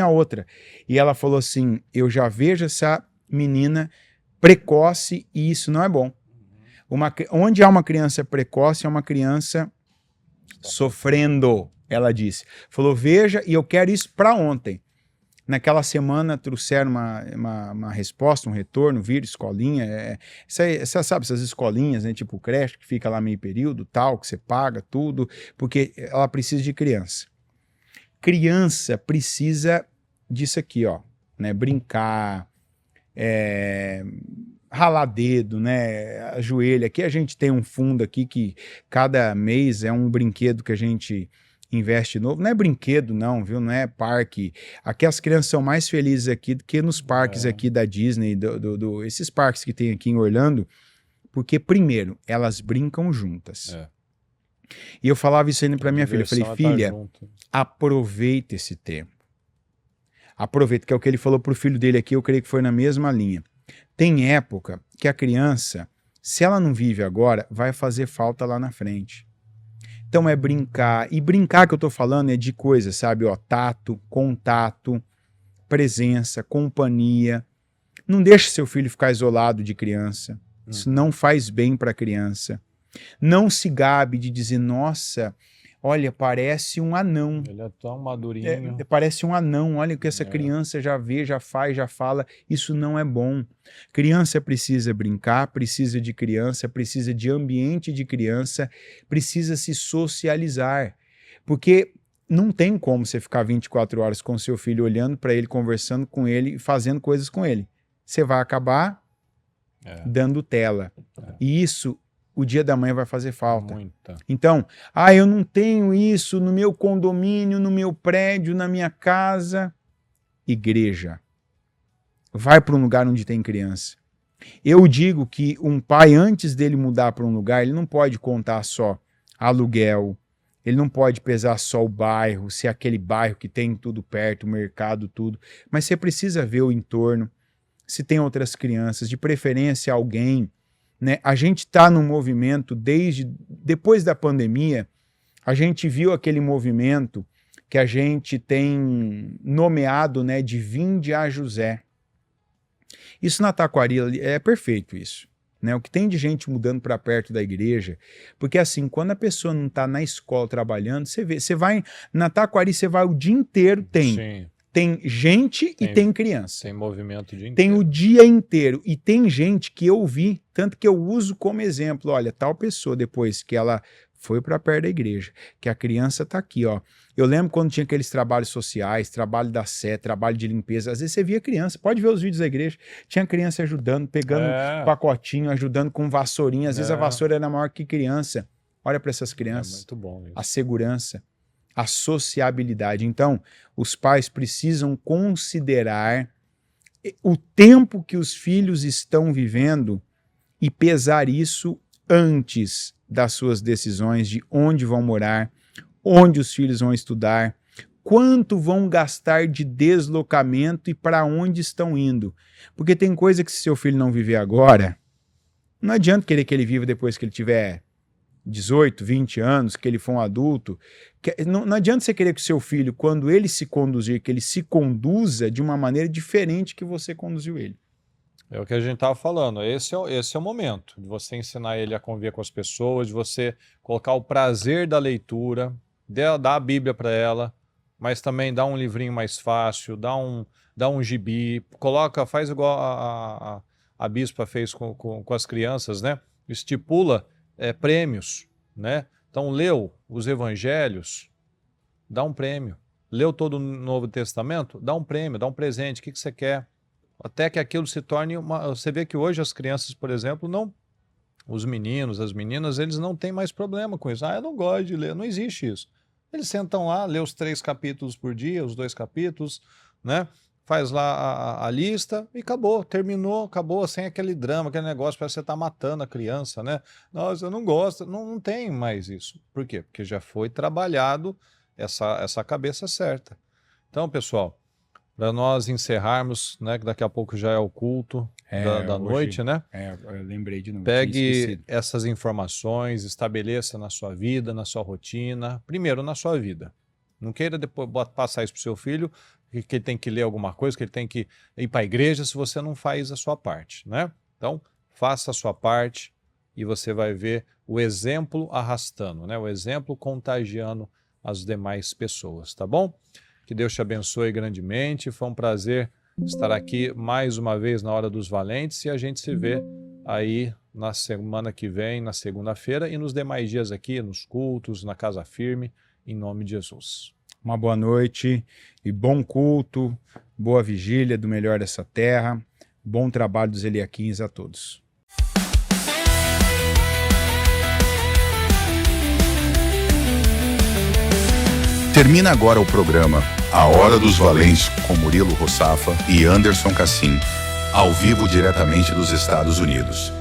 outra. E ela falou assim, eu já vejo essa menina precoce e isso não é bom. Onde há uma criança precoce, é uma criança sofrendo, ela disse. Falou, veja, e eu quero isso para ontem. Naquela semana trouxeram uma resposta, um retorno, viram escolinha, sabe, essas escolinhas, né, tipo creche, que fica lá meio período, tal, que você paga tudo, porque ela precisa de criança. Criança precisa disso aqui, ó, né, brincar, ralar dedo, né, ajoelha. Aqui a gente tem um fundo aqui que cada mês é um brinquedo que a gente investe novo. Não é brinquedo não, viu? Não é parque. Aqui as crianças são mais felizes aqui do que nos parques aqui da Disney, esses parques que tem aqui em Orlando, porque primeiro, elas brincam juntas. E eu falava isso ainda para minha filha. Eu falei, filha, aproveita esse tempo. Aproveita, que é o que ele falou pro filho dele aqui, eu creio que foi na mesma linha. Tem época que a criança, se ela não vive agora, vai fazer falta lá na frente. Então é brincar, e brincar que eu tô falando é de coisas, sabe, ó, tato, contato, presença, companhia. Não deixe seu filho ficar isolado de criança, isso não faz bem para a criança. Não se gabe de dizer, nossa, Olha, parece um anão. Ele é tão madurinho. Parece um anão. Olha o que essa criança já vê, já faz, já fala. Isso não é bom. Criança precisa brincar, precisa de criança, precisa de ambiente de criança, precisa se socializar. Porque não tem como você ficar 24 horas com seu filho olhando para ele, conversando com ele e fazendo coisas com ele. Você vai acabar dando tela. E isso, o Dia da Mãe vai fazer falta. Muita. Então, eu não tenho isso no meu condomínio, no meu prédio, na minha casa. Igreja. Vai para um lugar onde tem criança. Eu digo que um pai, antes dele mudar para um lugar, ele não pode contar só aluguel, ele não pode pesar só o bairro, se é aquele bairro que tem tudo perto, o mercado, tudo. Mas você precisa ver o entorno, se tem outras crianças, de preferência alguém, né? A gente está num movimento depois da pandemia, a gente viu aquele movimento que a gente tem nomeado, né, de Vinde a José. Isso na Taquari é perfeito isso. Né? O que tem de gente mudando para perto da igreja, porque assim, quando a pessoa não está na escola trabalhando, você vai na Taquari, você vai o dia inteiro, tem gente e tem criança. Tem movimento o dia inteiro. Tem o dia inteiro. E tem gente que eu vi, tanto que eu uso como exemplo. Olha, tal pessoa, depois que ela foi para perto da igreja, que a criança está aqui, ó. Eu lembro quando tinha aqueles trabalhos sociais, trabalho da Sé, trabalho de limpeza, às vezes você via criança, pode ver os vídeos da igreja, tinha criança ajudando, pegando pacotinho, ajudando com vassourinha, às vezes a vassoura era maior que criança. Olha para essas crianças. Muito bom isso. A segurança, a sociabilidade. Então, os pais precisam considerar o tempo que os filhos estão vivendo e pesar isso antes das suas decisões de onde vão morar, onde os filhos vão estudar, quanto vão gastar de deslocamento e para onde estão indo. Porque tem coisa que se seu filho não viver agora, não adianta querer que ele viva depois que ele tiver 18, 20 anos, que ele for um adulto. Não adianta você querer que o seu filho, quando ele se conduzir, que ele se conduza de uma maneira diferente que você conduziu ele. É o que a gente estava falando, esse é o momento de você ensinar ele a conviver com as pessoas, de você colocar o prazer da leitura, dar a Bíblia para ela, mas também dá um livrinho mais fácil, dá um gibi, faz igual a bispa fez com as crianças, né? Estipula prêmios, né? Então leu os evangelhos, dá um prêmio. Leu todo o Novo Testamento, dá um prêmio, dá um presente, o que você quer? Até que aquilo se torne Você vê que hoje as crianças, por exemplo, os meninos, as meninas, eles não têm mais problema com isso. Eu não gosto de ler, não existe isso. Eles sentam lá, lê os 3 capítulos por dia, os 2 capítulos, né? Faz lá a lista e acabou, terminou, acabou, sem aquele drama, aquele negócio, parece que você está matando a criança, né? Nossa, eu não gosto, não tem mais isso. Por quê? Porque já foi trabalhado essa cabeça certa. Então, pessoal, para nós encerrarmos, né, que daqui a pouco já é o culto da noite, né? Eu lembrei de novo. Pegue essas informações, estabeleça na sua vida, na sua rotina, primeiro na sua vida. Não queira depois passar isso para o seu filho, que ele tem que ler alguma coisa, que ele tem que ir para a igreja se você não faz a sua parte, né? Então, faça a sua parte e você vai ver o exemplo arrastando, né? O exemplo contagiando as demais pessoas, tá bom? Que Deus te abençoe grandemente. Foi um prazer estar aqui mais uma vez na Hora dos Valentes e a gente se vê aí na semana que vem, na segunda-feira e nos demais dias aqui, nos cultos, na Casa Firme, em nome de Jesus. Uma boa noite e bom culto, boa vigília do melhor dessa terra, bom trabalho dos Eliaquins a todos. Termina agora o programa A Hora dos Valentes com Murilo Rossafa e Anderson Cassim, ao vivo diretamente dos Estados Unidos.